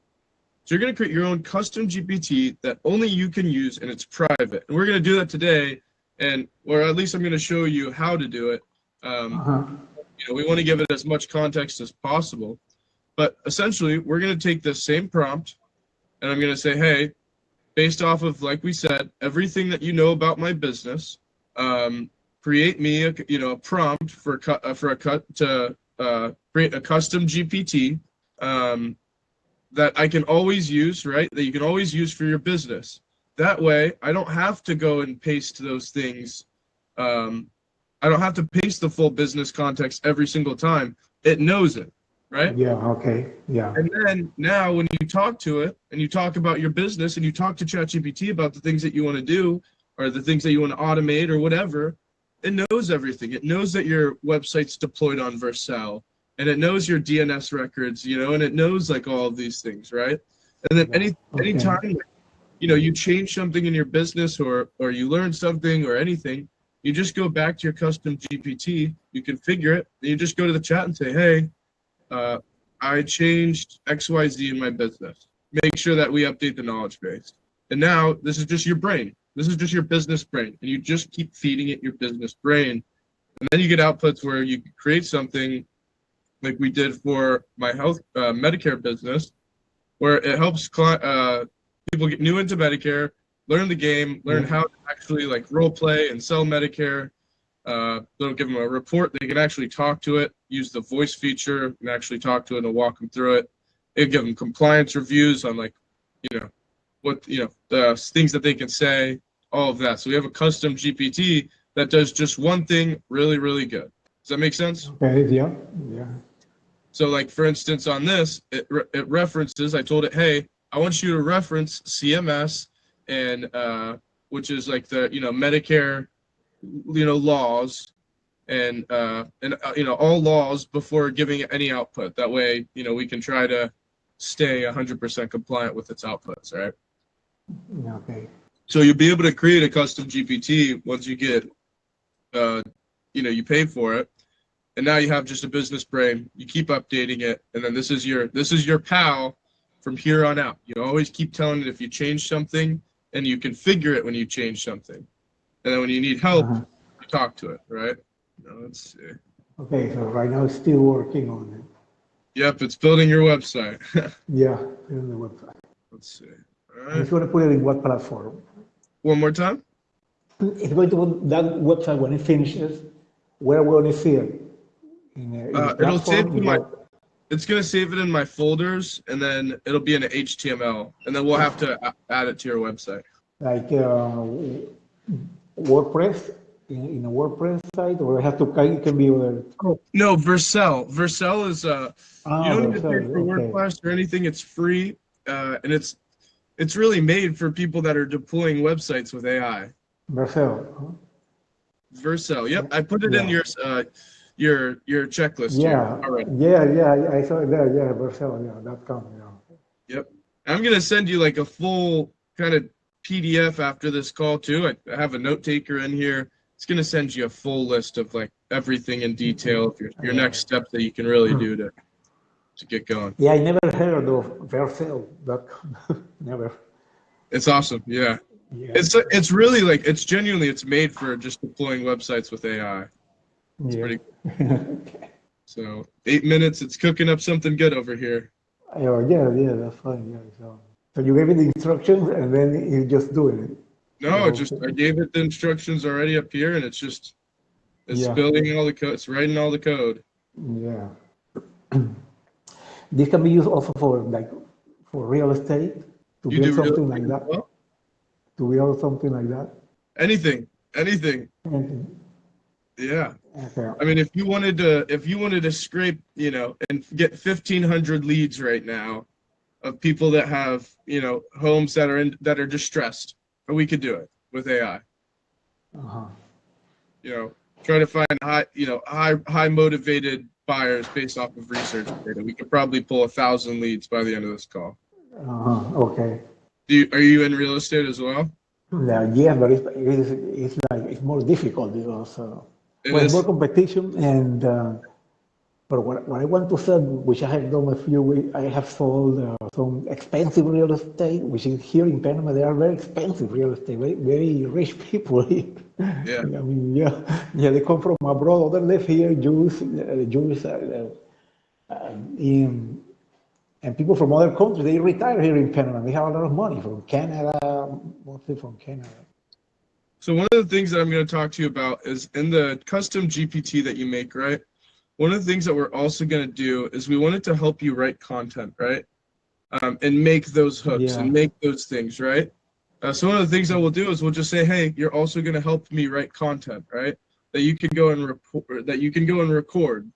So you're going to create your own custom GPT that only you can use, and it's private. And we're going to do that today, or at least I'm going to show you how to do it. We want to give it as much context as possible. But essentially, we're going to take this same prompt, and I'm going to say, hey, based off of, like we said, everything that you know about my business, create me a prompt to create a custom GPT that I can always use, right? That you can always use for your business. That way, I don't have to go and paste those things. I don't have to paste the full business context every single time. It knows it, right? Yeah, okay, yeah. And then now when you talk to it and you talk about your business and you talk to ChatGPT about the things that you want to do or the things that you want to automate or whatever, it knows everything. It knows that your website's deployed on Vercel, and it knows your DNS records, and it knows like all of these things, right? And then Yeah, okay. anytime you change something in your business or you learn something or anything, you just go back to your custom GPT, you configure it, and you just go to the chat and say, hey, I changed XYZ in my business. Make sure that we update the knowledge base. And now this is just your brain. This is just your business brain. And you just keep feeding it your business brain. And then you get outputs where you create something like we did for my health Medicare business, where it helps people get new into Medicare, learn the game, learn Yeah. how to actually like role play and sell Medicare. They'll give them a report. They can actually talk to it, use the voice feature, and actually talk to it and walk them through it. They give them compliance reviews on like, the things that they can say, all of that. So we have a custom GPT that does just one thing really, really good. Does that make sense? Okay, yeah, yeah. So like, for instance, on this, it references, I told it, hey, I want you to reference CMS and which is like the, Medicare, laws and all laws before giving it any output. That way, we can try to stay 100% compliant with its outputs, right? Okay. So you'll be able to create a custom GPT once you get, you pay for it, and now you have just a business brain. You keep updating it, and then this is your pal from here on out. You always keep telling it if you change something, and you configure it when you change something, and then when you need help, Uh-huh. you talk to it, right? Let's see. Okay, so right now it's still working on it. Yep, it's building your website. Yeah, on the website. Let's see. All And right. it's going to put it in what platform? One more time. It's going to put that website when it finishes. Where will it see it? In the It'll save platform? it in it's going to save it in my folders, and then it'll be in an HTML, and then we'll have to add it to your website. Like WordPress in a WordPress site, or it can be other. No, Vercel. Vercel is you don't need to pay Vercel, for okay. WordPress or anything. It's free, and it's really made for people that are deploying websites with AI. Vercel. Huh? Vercel. Yep, I put it in Yeah. your checklist here Yeah, already. yeah, I saw it there. Yeah, Vercel, yeah, .com, yeah. Yep. I'm gonna send you like a full kind of PDF after this call too. I have a note taker in here. It's gonna send you a full list of like everything in detail of your next steps that you can really do to get going. Yeah, I never heard of Vercel.com. Never. It's awesome. Yeah. Yeah, It's really like it's made for just deploying websites with AI. It's yeah. pretty cool. So 8 minutes, it's cooking up something good over here. Oh, yeah, that's fine. Yeah, so you gave it the instructions, and then you just doing it. No, So, I gave it the instructions already up here, and it's yeah, building all the code. It's writing all the code. yeah. This can be used also for real estate to You build do real something estate like as that. well? To build something like that. Anything. And, Yeah. okay. I mean, if you wanted to scrape, and get 1,500 leads right now of people that have, homes that are distressed, we could do it with AI. Uh-huh. Try to find high motivated buyers based off of research data. We could probably pull 1,000 leads by the end of this call. Uh-huh. Okay. Are you in real estate as well? Yeah, but it's like it's more difficult because It well, it's more is. competition and but what I want to sell, which I have done a few, I have sold some expensive real estate, which is here in Panama. They are very expensive real estate, very, very rich people. Yeah. I mean, yeah, they come from abroad. Others live here, Jews, and people from other countries. They retire here in Panama. They have a lot of money from Canada, mostly from Canada. So one of the things that I'm going to talk to you about is in the custom GPT that you make, right? One of the things that we're also going to do is we want it to help you write content, right? and make those hooks Yeah. and make those things, right? So one of the things that we'll do is we'll just say, hey, you're also going to help me write content, right? That you can go and record.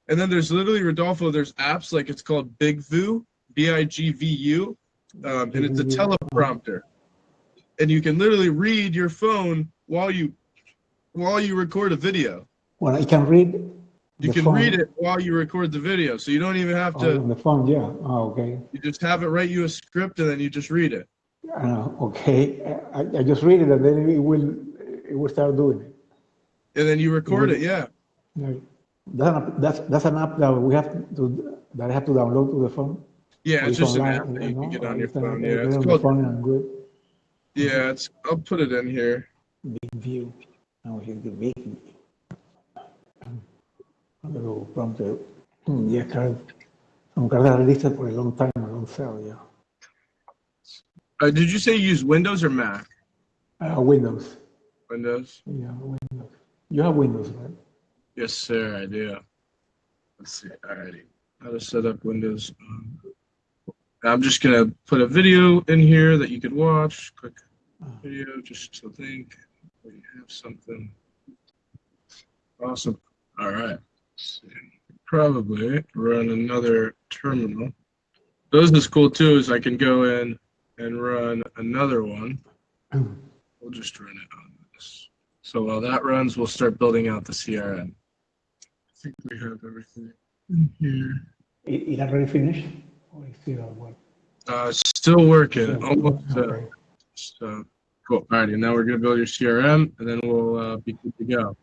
And then there's literally, Rodolfo, there's apps like it's called BigVu, BIGVU, and it's a teleprompter. And you can literally read your phone while you record a video. Well, I can read. You can read it while you record the video, so you don't even have to. On the phone, yeah. Oh, okay. You just have it write you a script, and then you just read it. Okay. I just read it, and then it will start doing it. And then you record it, yeah. That's an app that I have to download to the phone. Yeah, it's just an app that you can get on your phone. Yeah, it's called. Phone and good. Yeah, I'll put it in here. Big view. Now here's the big view. A little prompter. Yeah, some cards are listed for a long time on Vercel, yeah. Did you say you use Windows or Mac? Windows. Windows? Yeah, Windows. You have Windows, right? Yes, sir, I do. Let's see. Alrighty. How to set up Windows. I'm just going to put a video in here that you could watch. Quick video, just to think. We have something. Awesome. All right. Probably run another terminal. This is cool too, is I can go in and run another one. We'll just run it on this. So while that runs, we'll start building out the CRM. I think we have everything in here. It already finished? Or is still what? Still working. Almost. Okay. So cool. All right, and now we're gonna build your CRM, and then we'll be good to go.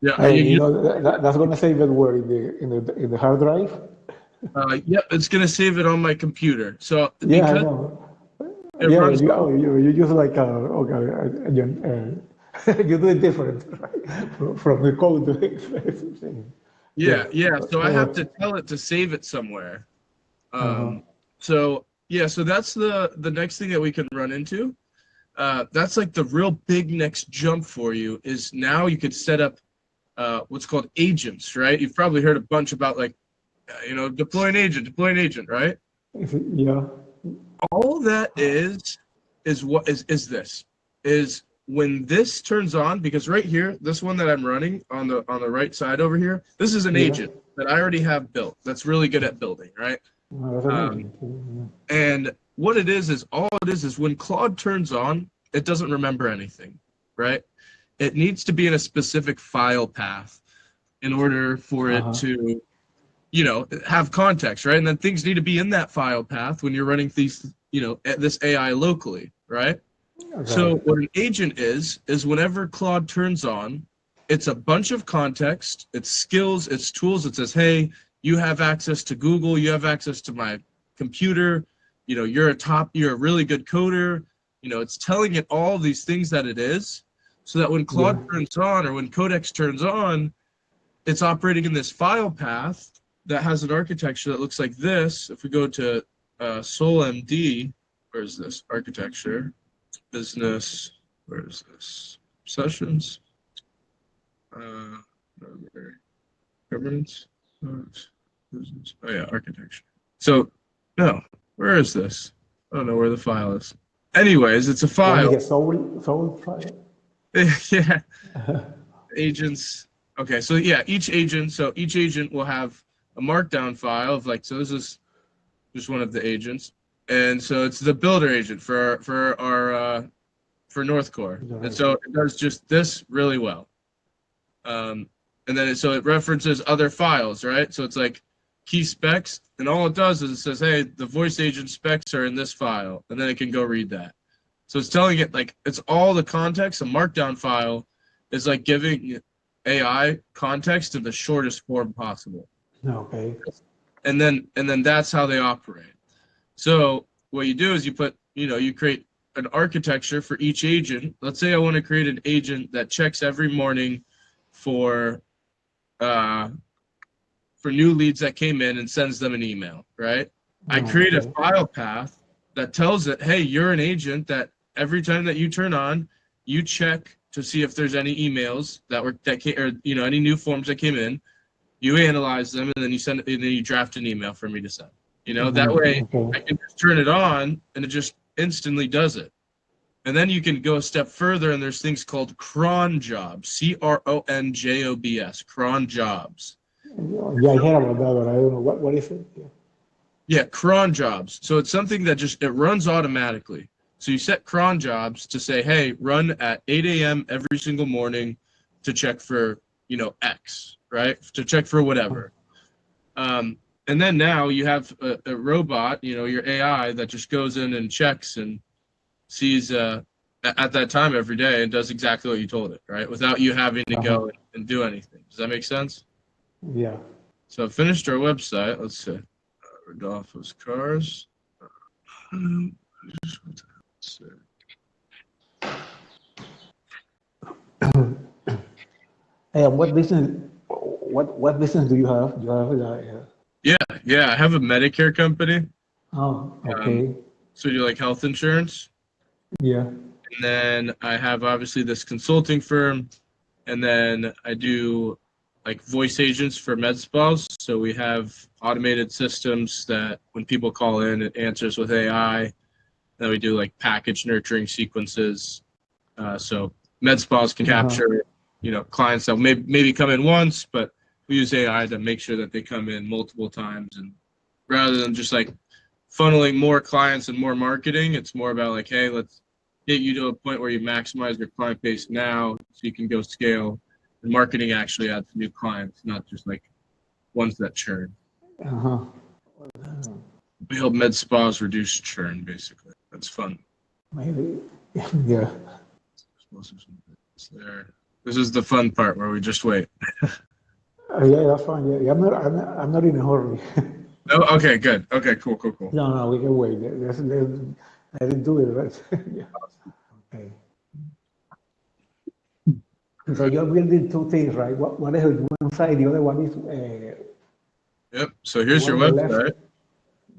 Yeah. Hey, that's gonna save it where in the hard drive. Yep, it's gonna save it on my computer. So Yeah, I know. It runs. You use like you do it different, right? From the code. Yeah. So I have to tell it to save it somewhere. So that's the next thing that we can run into. That's like the real big next jump for you is now you could set up what's called agents, right? You've probably heard a bunch about like, deploy an agent, right? Yeah. All that is when this turns on, because right here, this one that I'm running on the right side over here, this is an agent that I already have built. That's really good at building, right? And what it is all it is when Claude turns on, it doesn't remember anything, right? It needs to be in a specific file path in order for it to, have context, right? And then things need to be in that file path when you're running these, this AI locally, right? Okay. So what an agent is whenever Claude turns on, it's a bunch of context, it's skills, it's tools. It says, hey, you have access to Google, you have access to my computer, you're a really good coder, it's telling it all these things that it is, so that when Claude turns on or when Codex turns on, it's operating in this file path that has an architecture that looks like this. If we go to SolMD, where's this architecture? Business, where is this? Sessions, governance, business. Oh yeah, architecture. So, no, where is this? I don't know where the file is. Anyways, it's a file. Soul file. Yeah. Agents. Okay, so yeah, each agent will have a markdown file of so this is just one of the agents. And so it's the builder agent for North Core. And so it does just this really well. And then it references other files, right? So it's like key specs, and all it does is it says, hey, the voice agent specs are in this file, and then it can go read that. So it's telling it it's all the context. A markdown file is like giving AI context in the shortest form possible. Okay. And then that's how they operate. So what you do is you create an architecture for each agent. Let's say I want to create an agent that checks every morning for new leads that came in and sends them an email, right? I create a file path that tells it, hey, you're an agent that every time that you turn on, you check to see if there's any emails any new forms that came in. You analyze them, and then you draft an email for me to send. You know, that way Okay. I can just turn it on and it just instantly does it. And then you can go a step further, and there's things called cron jobs, CRONJOBS, cron jobs. Yeah, I heard about that, but I don't know what is it. Yeah. Yeah, cron jobs. So it's something that just, it runs automatically. So you set cron jobs to say, hey, run at 8 a.m. every single morning to check for, you know, X, right? To check for whatever. And then now you have a robot, you know, your AI that just goes in and checks and sees at that time every day and does exactly what you told it, right? Without you having to go and do anything. Does that make sense? Yeah. So I've finished our website. Let's see. Rodolfo's Cars. Let's see. And what business? What business do you have? You have Yeah. I have a Medicare company. oh, okay. So we do like health insurance. Yeah. And then I have obviously this consulting firm. And then I do like voice agents for med spas. So we have automated systems that when people call in, it answers with AI. Then we do like package nurturing sequences. So med spas can capture, you know, clients that maybe come in once, but we use AI to make sure that they come in multiple times. And rather than just like funneling more clients and more marketing, it's more about like, hey, let's get you to a point where you maximize your client base now so you can go scale. And marketing actually adds new clients, not just like ones that churn. We help med spas reduce churn, basically. That's fun. Maybe. Yeah. There. This is the fun part where we just wait. Yeah, that's fine. Yeah, I'm not in a hurry. Oh, okay, good. Okay, cool. No, we can wait. I didn't do it, right? Yeah. Okay. So you're building two things, right? One is one side, the other one is Yep. So here's your one on the left. website.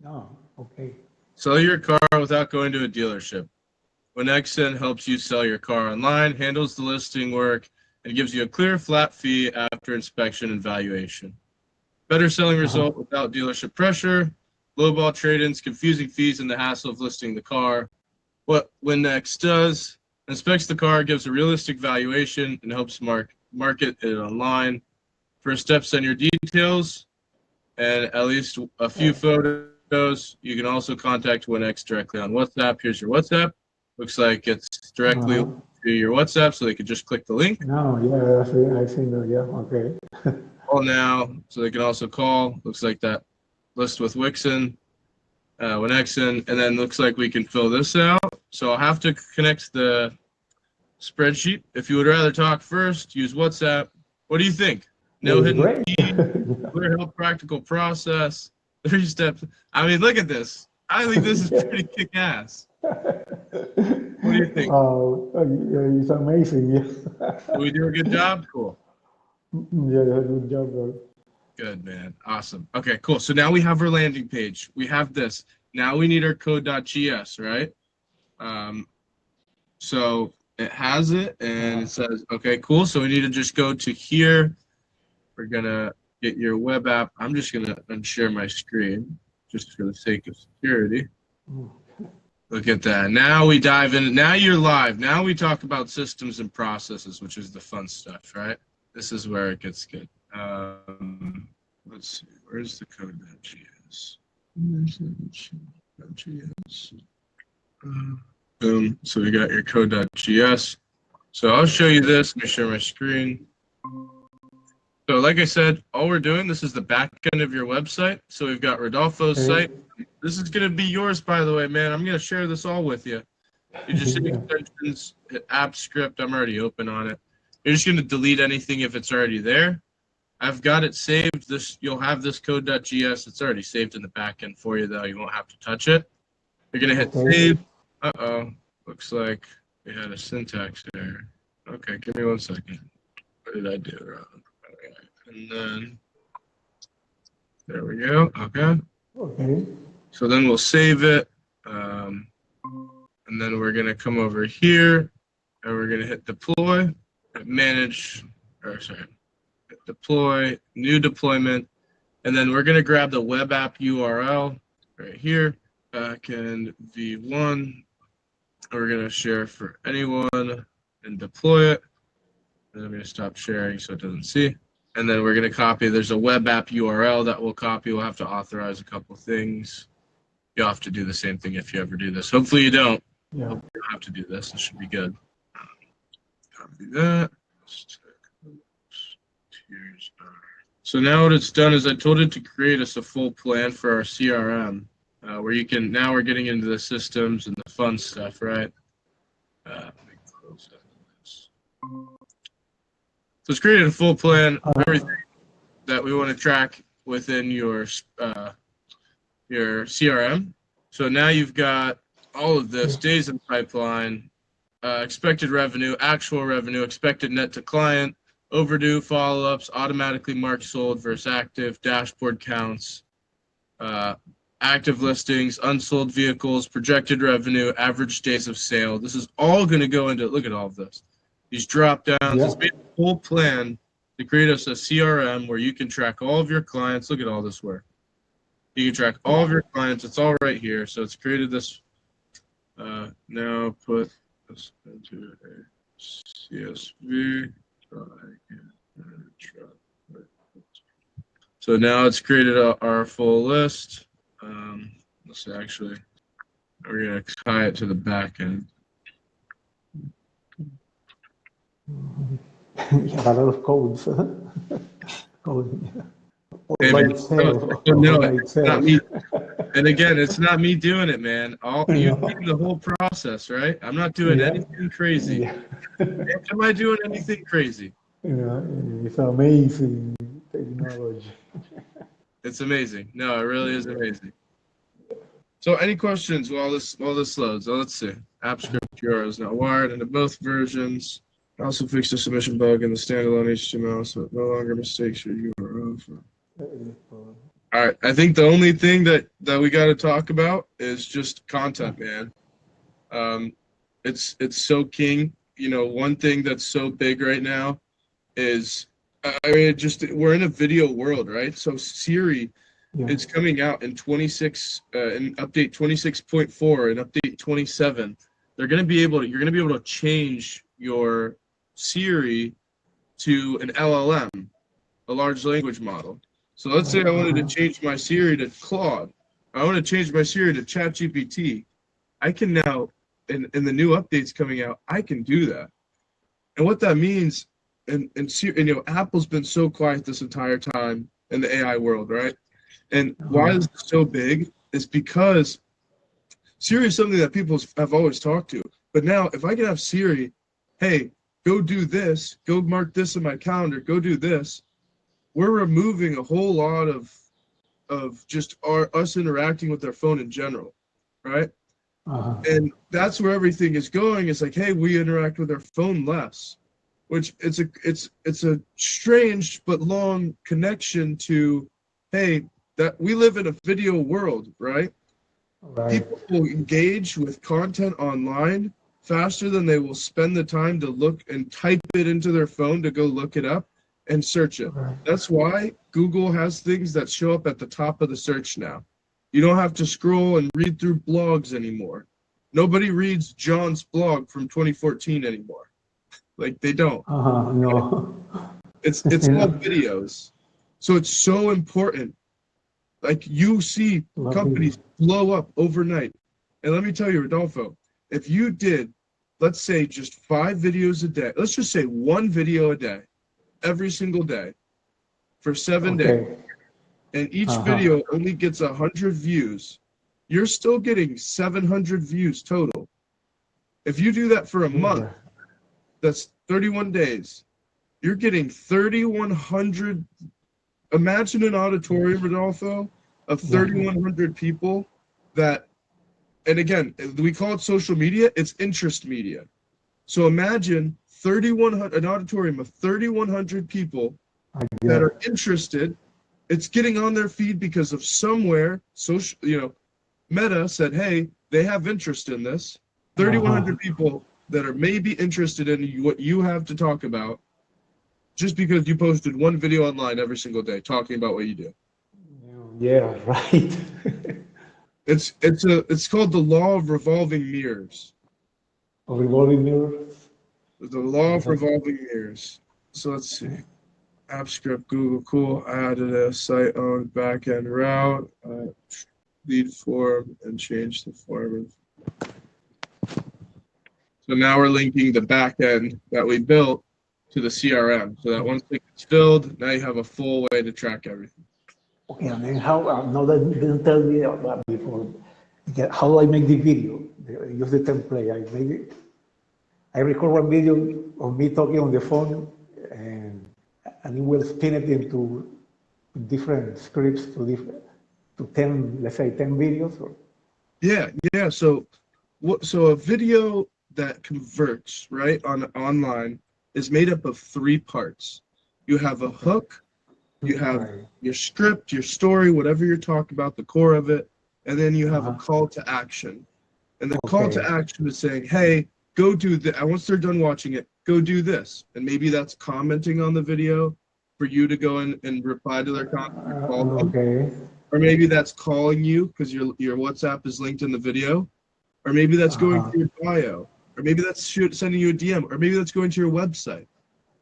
No, okay. Sell your car without going to a dealership. When Xen helps you sell your car online, handles the listing work, and gives you a clear flat fee after inspection and valuation. Better selling result without dealership pressure, lowball trade-ins, confusing fees, and the hassle of listing the car. What WinX does, inspects the car, gives a realistic valuation, and helps market it online. First step, send your details and at least a few photos. You can also contact WinX directly on WhatsApp. Here's your WhatsApp. Looks like it's directly to your WhatsApp, so they could just click the link. No, yeah, I think that, yeah, okay. Call now, so they can also call. Looks like that list with Wixen, Winexen, and then looks like we can fill this out. So I'll have to connect the spreadsheet. If you would rather talk first, use WhatsApp. What do you think? No hidden fee, clear, help, practical process, 3 steps. I mean, look at this. I think this is pretty kick-ass. What do you think? Oh, yeah, it's amazing. Yeah. Did we do a good job? Cool. Yeah, good job, bro. Good, man. Awesome. Okay, cool. So now we have our landing page. We have this. Now we need our code.gs, right? So it has it, and it says, okay, cool. So we need to just go to here. We're going to get your web app. I'm just going to unshare my screen just for the sake of security. Look at that. Now we dive in. Now you're live. Now we talk about systems and processes, which is the fun stuff, right? This is where it gets good. Let's see. Where's the code.gs? Boom. So we got your code.gs. So I'll show you this. Let me share my screen. So like I said, all we're doing, this is the back end of your website. So we've got Rodolfo's site. This is going to be yours, by the way, man. I'm going to share this all with you. You just hit extensions, hit app script. I'm already open on it. You're just going to delete anything if it's already there. I've got it saved. You'll have this code.gs. It's already saved in the back end for you, though. You won't have to touch it. You're going to hit save. Uh-oh. Looks like we had a syntax error. Okay, give me 1 second. What did I do wrong? And then there we go. Okay. Okay. So then we'll save it. And then we're going to come over here and we're going to hit deploy, deploy, new deployment. And then we're going to grab the web app URL. right here, backend v1. We're going to share for anyone and deploy it. And I'm going to stop sharing so it doesn't see. And then we're going to copy. There's a web app URL that we'll copy. We'll have to authorize a couple things. You'll have to do the same thing if you ever do this. Hopefully you don't. Yeah. Hopefully you don't have to do this. It should be good. Copy that. So now what it's done is I told it to create us a full plan for our CRM, where you can, now we're getting into the systems and the fun stuff, right? Let me close that. So it's created a full plan of everything that we want to track within your CRM. So now you've got all of this, days in pipeline, expected revenue, actual revenue, expected net to client, overdue follow-ups, automatically marked sold versus active, dashboard counts, active listings, unsold vehicles, projected revenue, average days of sale. This is all going to go into, look at all of this. These drop downs, it's made a whole plan to create us a CRM where you can track all of your clients. Look at all this work. You can track all of your clients. It's all right here. So it's created this. Now put this into a CSV. So now it's created our full list. Let's actually, we're going to tie it to the back end. You have a lot of codes. Code. Hey, man, no, it's not me. And again, it's not me doing it, man. You've seen the whole process, right? I'm not doing anything crazy. Yeah. Am I doing anything crazy? It's amazing technology. It's amazing. No, it really is amazing. So, any questions while this loads? Oh, let's see. App script URL is not wired into both versions. Also fixed the submission bug in the standalone HTML, so it no longer mistakes your URL. All right. I think the only thing that we got to talk about is just content, man. It's so king. You know, one thing that's so big right now is, I mean, we're in a video world, right? So Siri, it's coming out in 26, in update 26.4 and update 27. You're gonna be able to change your Siri to an LLM, a large language model. So let's say I wanted to change my Siri to Claude. I want to change my Siri to ChatGPT. I can now, in the new updates coming out, I can do that. And what that means, and you know, Apple's been so quiet this entire time in the AI world, right? And why this is so big is because Siri is something that people have always talked to. But now, if I can have Siri, hey, go do this, go mark this in my calendar, go do this, we're removing a whole lot of just us interacting with our phone in general, right? And that's where everything is going. It's like, hey, we interact with our phone less, which it's a strange but long connection to, hey, that we live in a video world, right? People will engage with content online faster than they will spend the time to look and type it into their phone to go look it up and search it. That's why Google has things that show up at the top of the search now. You don't have to scroll and read through blogs anymore. Nobody reads John's blog from 2014 anymore. Like, they don't. No. It's all videos. So it's so important. Like, you see companies blow up overnight. And let me tell you, Rodolfo, if you did, let's say, just 5 videos a day, let's just say 1 video a day, every single day, for 7 days, and each video only gets 100 views, you're still getting 700 views total. If you do that for a month, that's 31 days. You're getting 3,100. Imagine an auditorium, Rodolfo, of 3,100 people that, and again, we call it social media, it's interest media. So imagine an auditorium of 3,100 people that are interested. It's getting on their feed because of somewhere, social, you know, Meta said, hey, they have interest in this. 3,100 people that are maybe interested in what you have to talk about just because you posted 1 video online every single day talking about what you do. Yeah, right. It's called the law of revolving mirrors. Or revolving mirrors? The law of Is that- revolving mirrors. So let's see. App script, Google, cool. I added a site owned backend route, lead form, and changed the form. So now we're linking the backend that we built to the CRM, so that once it's filled, now you have a full way to track everything. Okay, and then how, now that you didn't tell me about before, how do I make the video? Use the template. I record one video of me talking on the phone, and it will spin it into different scripts to 10, let's say 10 videos. Or, Yeah. So a video that converts right on online is made up of 3 parts. You have a hook, you have Right. your script, your story, whatever you're talking about, the core of it, and then you have a call to action. And the call to Okay. action is saying, hey, go do that. Once they're done watching it, go do this. And maybe that's commenting on the video for you to go in and reply to their comment or call them. Okay. Or maybe that's calling you because your WhatsApp is linked in the video. Or maybe that's going Uh-huh. to your bio. Or maybe that's sending you a DM. Or maybe that's going to your website,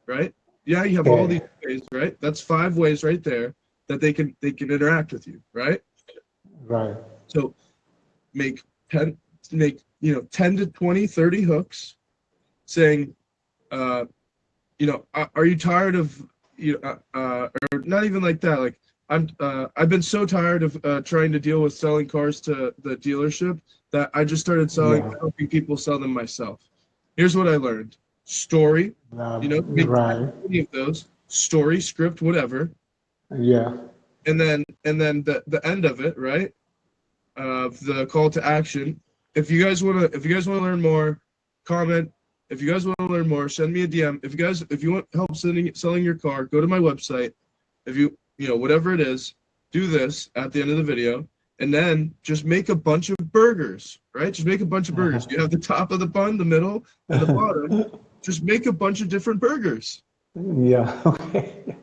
right? Yeah, you have all these Okay. ways, right? That's 5 ways right there that they can interact with you, right? Right. So make 10 10 to 20, 30 hooks saying, are you tired of, or not even like that, like I've been so tired of trying to deal with selling cars to the dealership that I just started Yeah. helping people sell them myself. Here's what I learned. Story, make Right. 20 of those, story, script, whatever, Yeah. and then the end of it, right? Of the call to action. If you guys want to learn more, comment. If you guys want to learn more, send me a DM. If you want help selling your car, go to my website. If whatever it is, do this at the end of the video, and then just make a bunch of burgers, right? Just make a bunch of burgers. You have the top of the bun, the middle, and the bottom. Just make a bunch of different burgers. Yeah. Okay.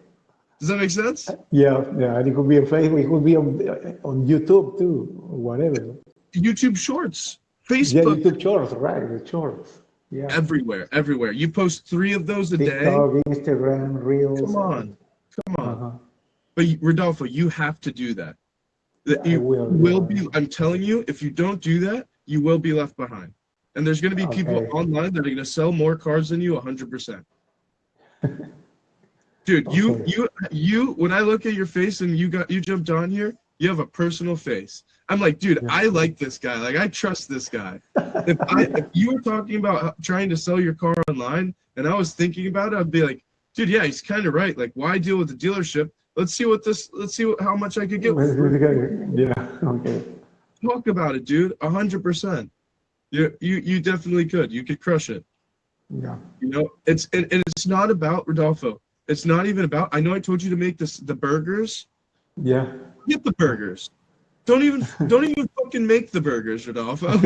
Does that make sense? Yeah. Yeah. And it could be on Facebook. It could be on YouTube too, or whatever. YouTube Shorts, Yeah, Facebook, YouTube Shorts, right? The Shorts. Yeah. everywhere. You post 3 of those a day. TikTok, Instagram, Come Reels. on, come on. Uh-huh. But Rodolfo, you have to do that. Yeah, That I you will. will Yeah. be. I'm telling you, if you don't do that, you will be left behind. And there's going to be people Okay. online that are going to sell more cars than you, 100%. Dude, Okay. you. When I look at your face and you jumped on here, you have a personal face. I'm like, dude, Yeah. I like this guy. Like, I trust this guy. If you were talking about trying to sell your car online, and I was thinking about it, I'd be like, dude, yeah, he's kind of right. Like, why deal with the dealership? Let's see how much I could get. Yeah. Okay. Talk about it, dude. 100%. You definitely could. You could crush it. Yeah. And it's not about Rodolfo. It's not even about. I know I told you to make the burgers. Yeah. Get the burgers. Don't even fucking make the burgers, Rodolfo.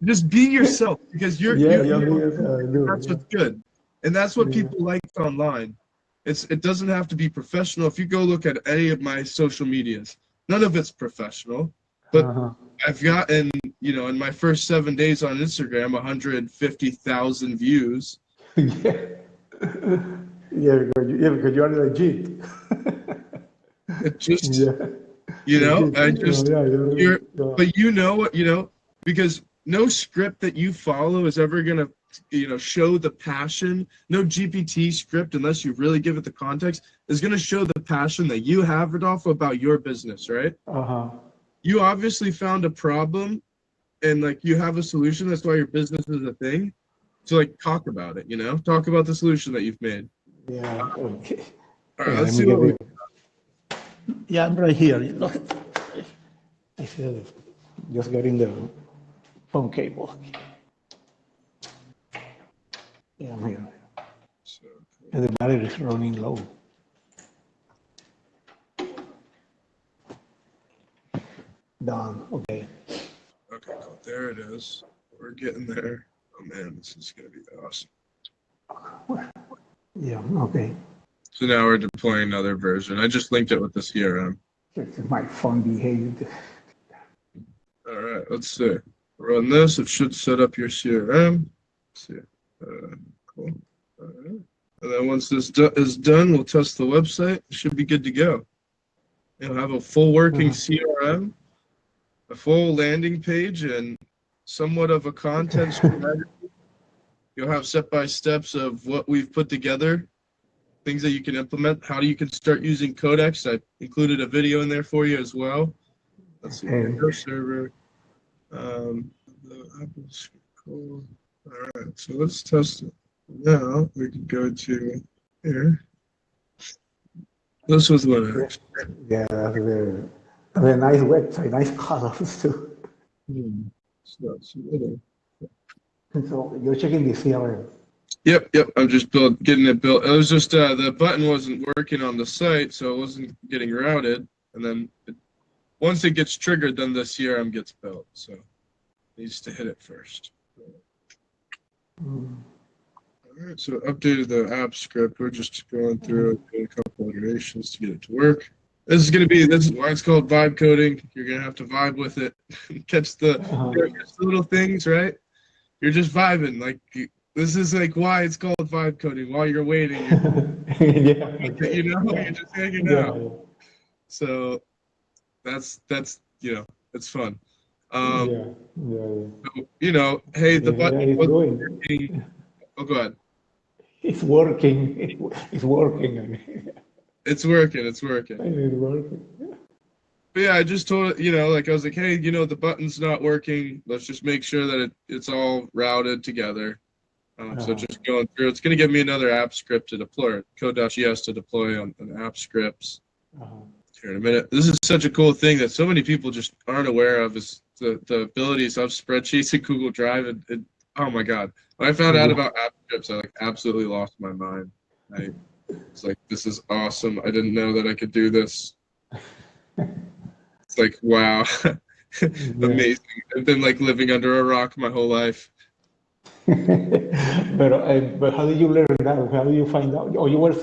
Just be yourself because Yeah. Yeah. Yes, I do. that's what's good, and that's what Yeah. people like online. It doesn't have to be professional. If you go look at any of my social medias, none of it's professional, but Uh-huh. I've gotten, in my first 7 days on Instagram, 150,000 views. Yeah. Because you are legit. It just, Yeah. Legit. I just, you're, Yeah. but because no script that you follow is ever going to, show the passion. No GPT script, unless you really give it the context, is going to show the passion that you have, Rodolfo, about your business, right? Uh-huh. You obviously found a problem and like you have a solution. That's why your business is a thing. So like talk about it, talk about the solution that you've made. Yeah. Okay. All right, Yeah, let's let see me what we. get it. Yeah, I'm right here. Look, I feel it. Just getting the phone cable. Yeah, I'm here. So, And the battery is running low. Done. Okay. okay, cool. There it is. We're getting there. Oh man, this is gonna be awesome. Yeah. Okay. So now we're deploying another version. I just linked it with the CRM. This is my phone behaved. All right, let's see. Run this. It should set up your CRM. Let's see. Cool. All right. And then once this is done, we'll test the website. It should be good to go. You'll have a full working CRM, a full landing page, and somewhat of a content strategy. You'll have step-by-steps of what we've put together, things that you can implement, how you can start using Codex. I included a video in there for you as well. Let's see, go server. The Apple's cool. All right, so let's test it. Now we can go to here. This was what I Yeah, that's a nice website, nice colors too. So you're checking the CRM. Yep. I'm just getting it built. It was just the button wasn't working on the site, so it wasn't getting routed. And then once it gets triggered, then the CRM gets built. So it needs to hit it first. All right, so updated the app script. We're just going through a couple iterations to get it to work. This is why it's called vibe coding. You're gonna have to vibe with it, catch the little things, right? You're just vibing. Like this is like why it's called vibe coding. While you're waiting, you're just hanging out. So that's it's fun. So, hey, the button wasn't working. Oh, go ahead. It's working. It's working. It's working. But yeah, I just told it, I was like, hey, the button's not working. Let's just make sure that it's all routed together. So just going through, it's going to give me another app script to deploy, code.js to deploy on app scripts. Here in a minute. This is such a cool thing that so many people just aren't aware of is the abilities of spreadsheets in Google Drive. And oh my God. When I found out about app scripts, I absolutely lost my mind. It's like, this is awesome. I didn't know that I could do this. It's like, wow. Amazing. I've been living under a rock my whole life. But how did you learn that? How did you find out? Or you went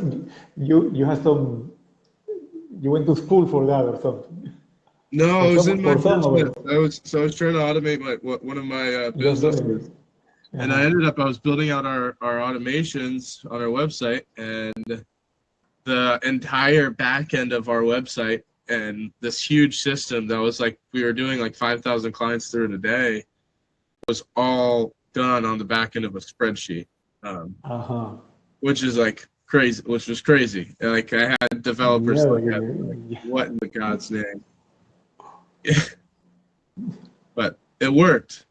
to school for that or something? No, I was in my business. I was trying to automate one of my businesses. And I was building out our automations on our website, and the entire back end of our website and this huge system that was we were doing 5,000 clients through in a day was all done on the back end of a spreadsheet, which is crazy, which was crazy. I had developers what in the God's name? But it worked,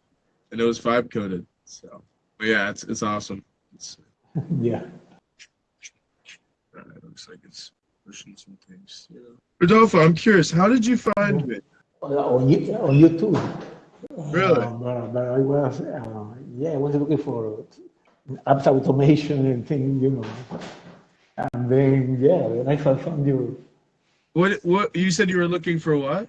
and it was vibe coded. So, but yeah, it's awesome. Yeah. It looks like it's pushing some things. Yeah. Rodolfo, I'm curious, how did you find me? On YouTube. Really? But I was, I was looking for apps automation and things, And then, then I found you. What you said you were looking for? What?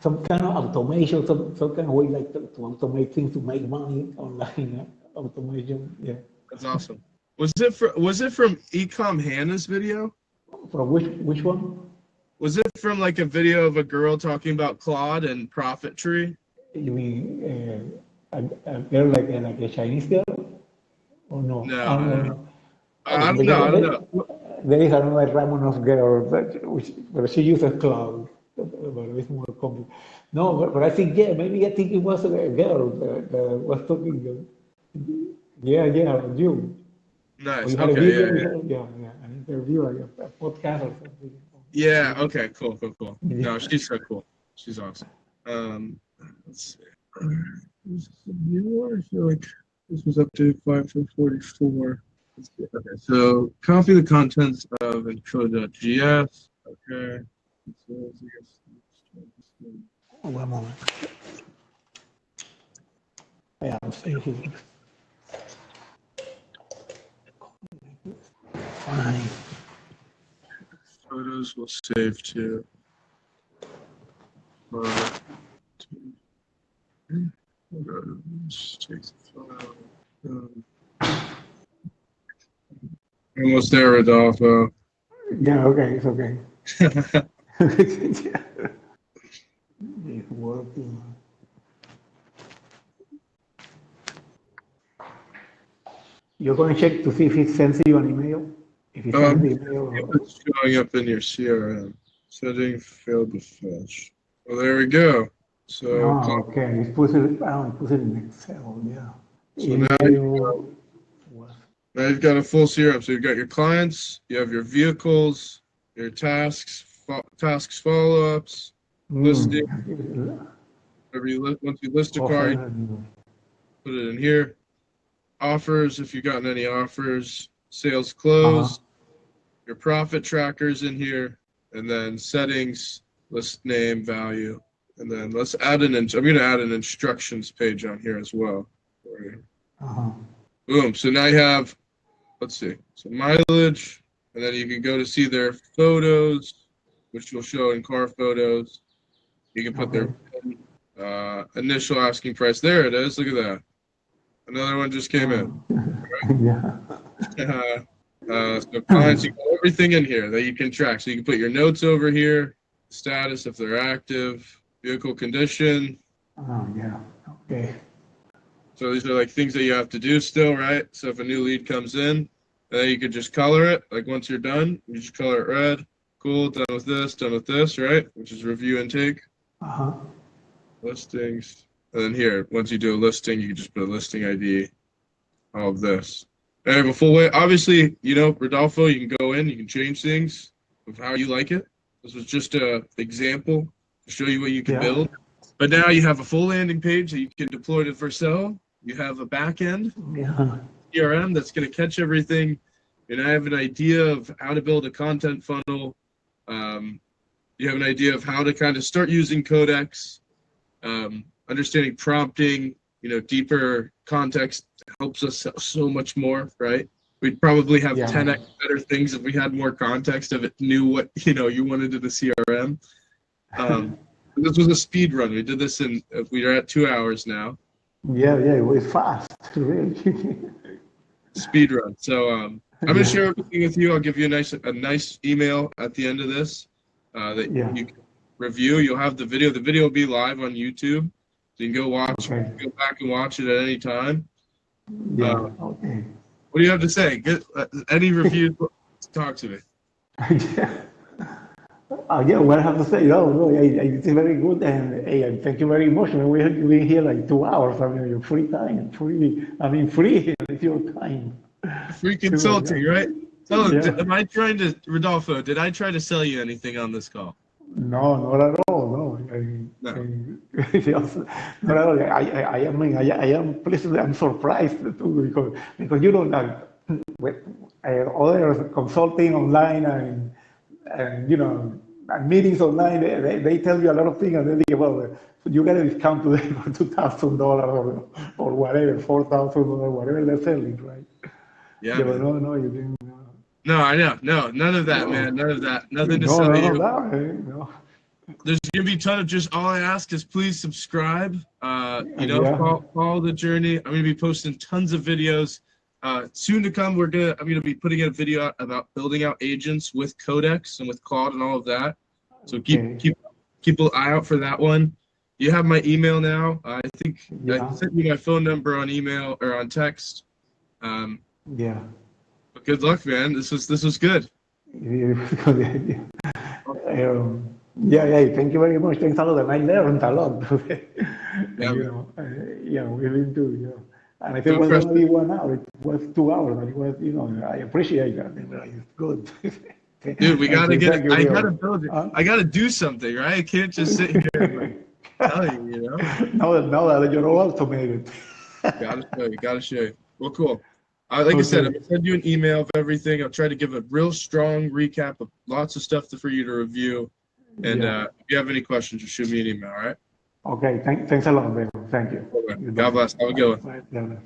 Some kind of automation, some kind of way to automate things to make money online automation. Yeah. That's awesome. Was it from Ecom Hannah's video? From which one? Was it from a video of a girl talking about Claude and Profit Tree? You mean a girl like a Chinese girl? Or no? No. I don't know. There is another Ramonos girl, but she uses Cloud. But it's more complicated. No, but I think, maybe I think it was a girl that was talking. You. Nice. You had Okay. a video, an interview, a podcast or something. Yeah. Okay. Cool. No, she's so cool. She's awesome. Let's see. Is this a viewer? I feel like this was updated 5.44. Okay. So copy the contents of intro.js. Okay. One moment. Yeah, I'm saving. Fine. Photos will save to. Let's take the file. Almost there, Rodolfo. Yeah, okay, it's okay. working. You're going to check to see if it sends you an email? If it sends the email? It's showing up in your CRM. Setting failed to fetch. Well, there we go. So, Oh, okay. It puts it in Excel, yeah. So now Email was, now you've got a full CRM. So you've got your clients, you have your vehicles, your tasks, follow-ups, listing. Once you list a car, you put it in here. Offers, if you've gotten any offers, sales closed, your profit trackers in here, and then settings, list name, value, and then let's add I'm going to add an instructions page on here as well. Boom. So now you have, let's see, so mileage, and then you can go to see their photos, which will show in car photos. You can put their initial asking price. There it is. Look at that. Another one just came in. yeah. So clients, you got everything in here that you can track. So you can put your notes over here, status if they're active, vehicle condition. Oh, yeah. Okay. So these are like things that you have to do still, right? So if a new lead comes in, then you could just color it. Like once you're done, you just color it red. Cool, done with this, right? Which is review intake. Listings. And then here, once you do a listing, you can just put a listing ID, all of this. And I have a full way. Obviously, Rodolfo, you can go in, you can change things of how you like it. This was just an example to show you what you can build. But now you have a full landing page that you can deploy to Vercel. You have a backend CRM that's going to catch everything. And I have an idea of how to build a content funnel. You have an idea of how to kind of start using Codex. Understanding prompting, deeper context helps us so much more, right? We'd probably have 10x better things if we had more context, if it knew what, you wanted in the CRM. This was a speed run. We did this we are at 2 hours now. Yeah, it was fast, really. Speed run. So I'm going to share everything with you. I'll give you a nice email at the end of this that you can review. You'll have the video. The video will be live on YouTube. So you can go back and watch it at any time. Okay. What do you have to say? Any reviews? Talk to me. What I have to say, it's very good, and thank you very much. We have been here like 2 hours. I mean, your free time, free. It's your time. Free consulting, right? Tell him, Rodolfo, did I try to sell you anything on this call? No, not at all. No. Not at all. I am pleasantly, I'm surprised too because with other consulting online and and meetings online, they tell you a lot of things, and then they well, you get a discount today for $2,000 or whatever, $4,000, whatever they're selling, right? Yeah. No, you didn't. No, I know. No, none of that, man. None of that. Nothing to sell you. No. There's gonna be a ton of just all I ask is please subscribe. Follow the journey. I'm gonna be posting tons of videos. Soon to come, I'm gonna be putting out a video out about building out agents with Codex and with Claude and all of that. So keep an eye out for that one. You have my email now. I think I sent you my phone number on email or on text. But good luck, man. This was good. Thank you very much. Thanks a lot, and I learned a lot today. We really do. And if it was only 1 hour, it was 2 hours. And it was, I appreciate that. It's good. Dude, we gotta get it. I gotta build it. I gotta do something, right? I can't just sit here and tell you, Now that you're all automated. Gotta show you. Well, cool. Like I said, I'm gonna send you an email of everything. I'll try to give a real strong recap of lots of stuff for you to review. And if you have any questions, just shoot me an email, all right? Okay, thanks a lot, Ben. Thank you. God bless. Have a good one. Bye.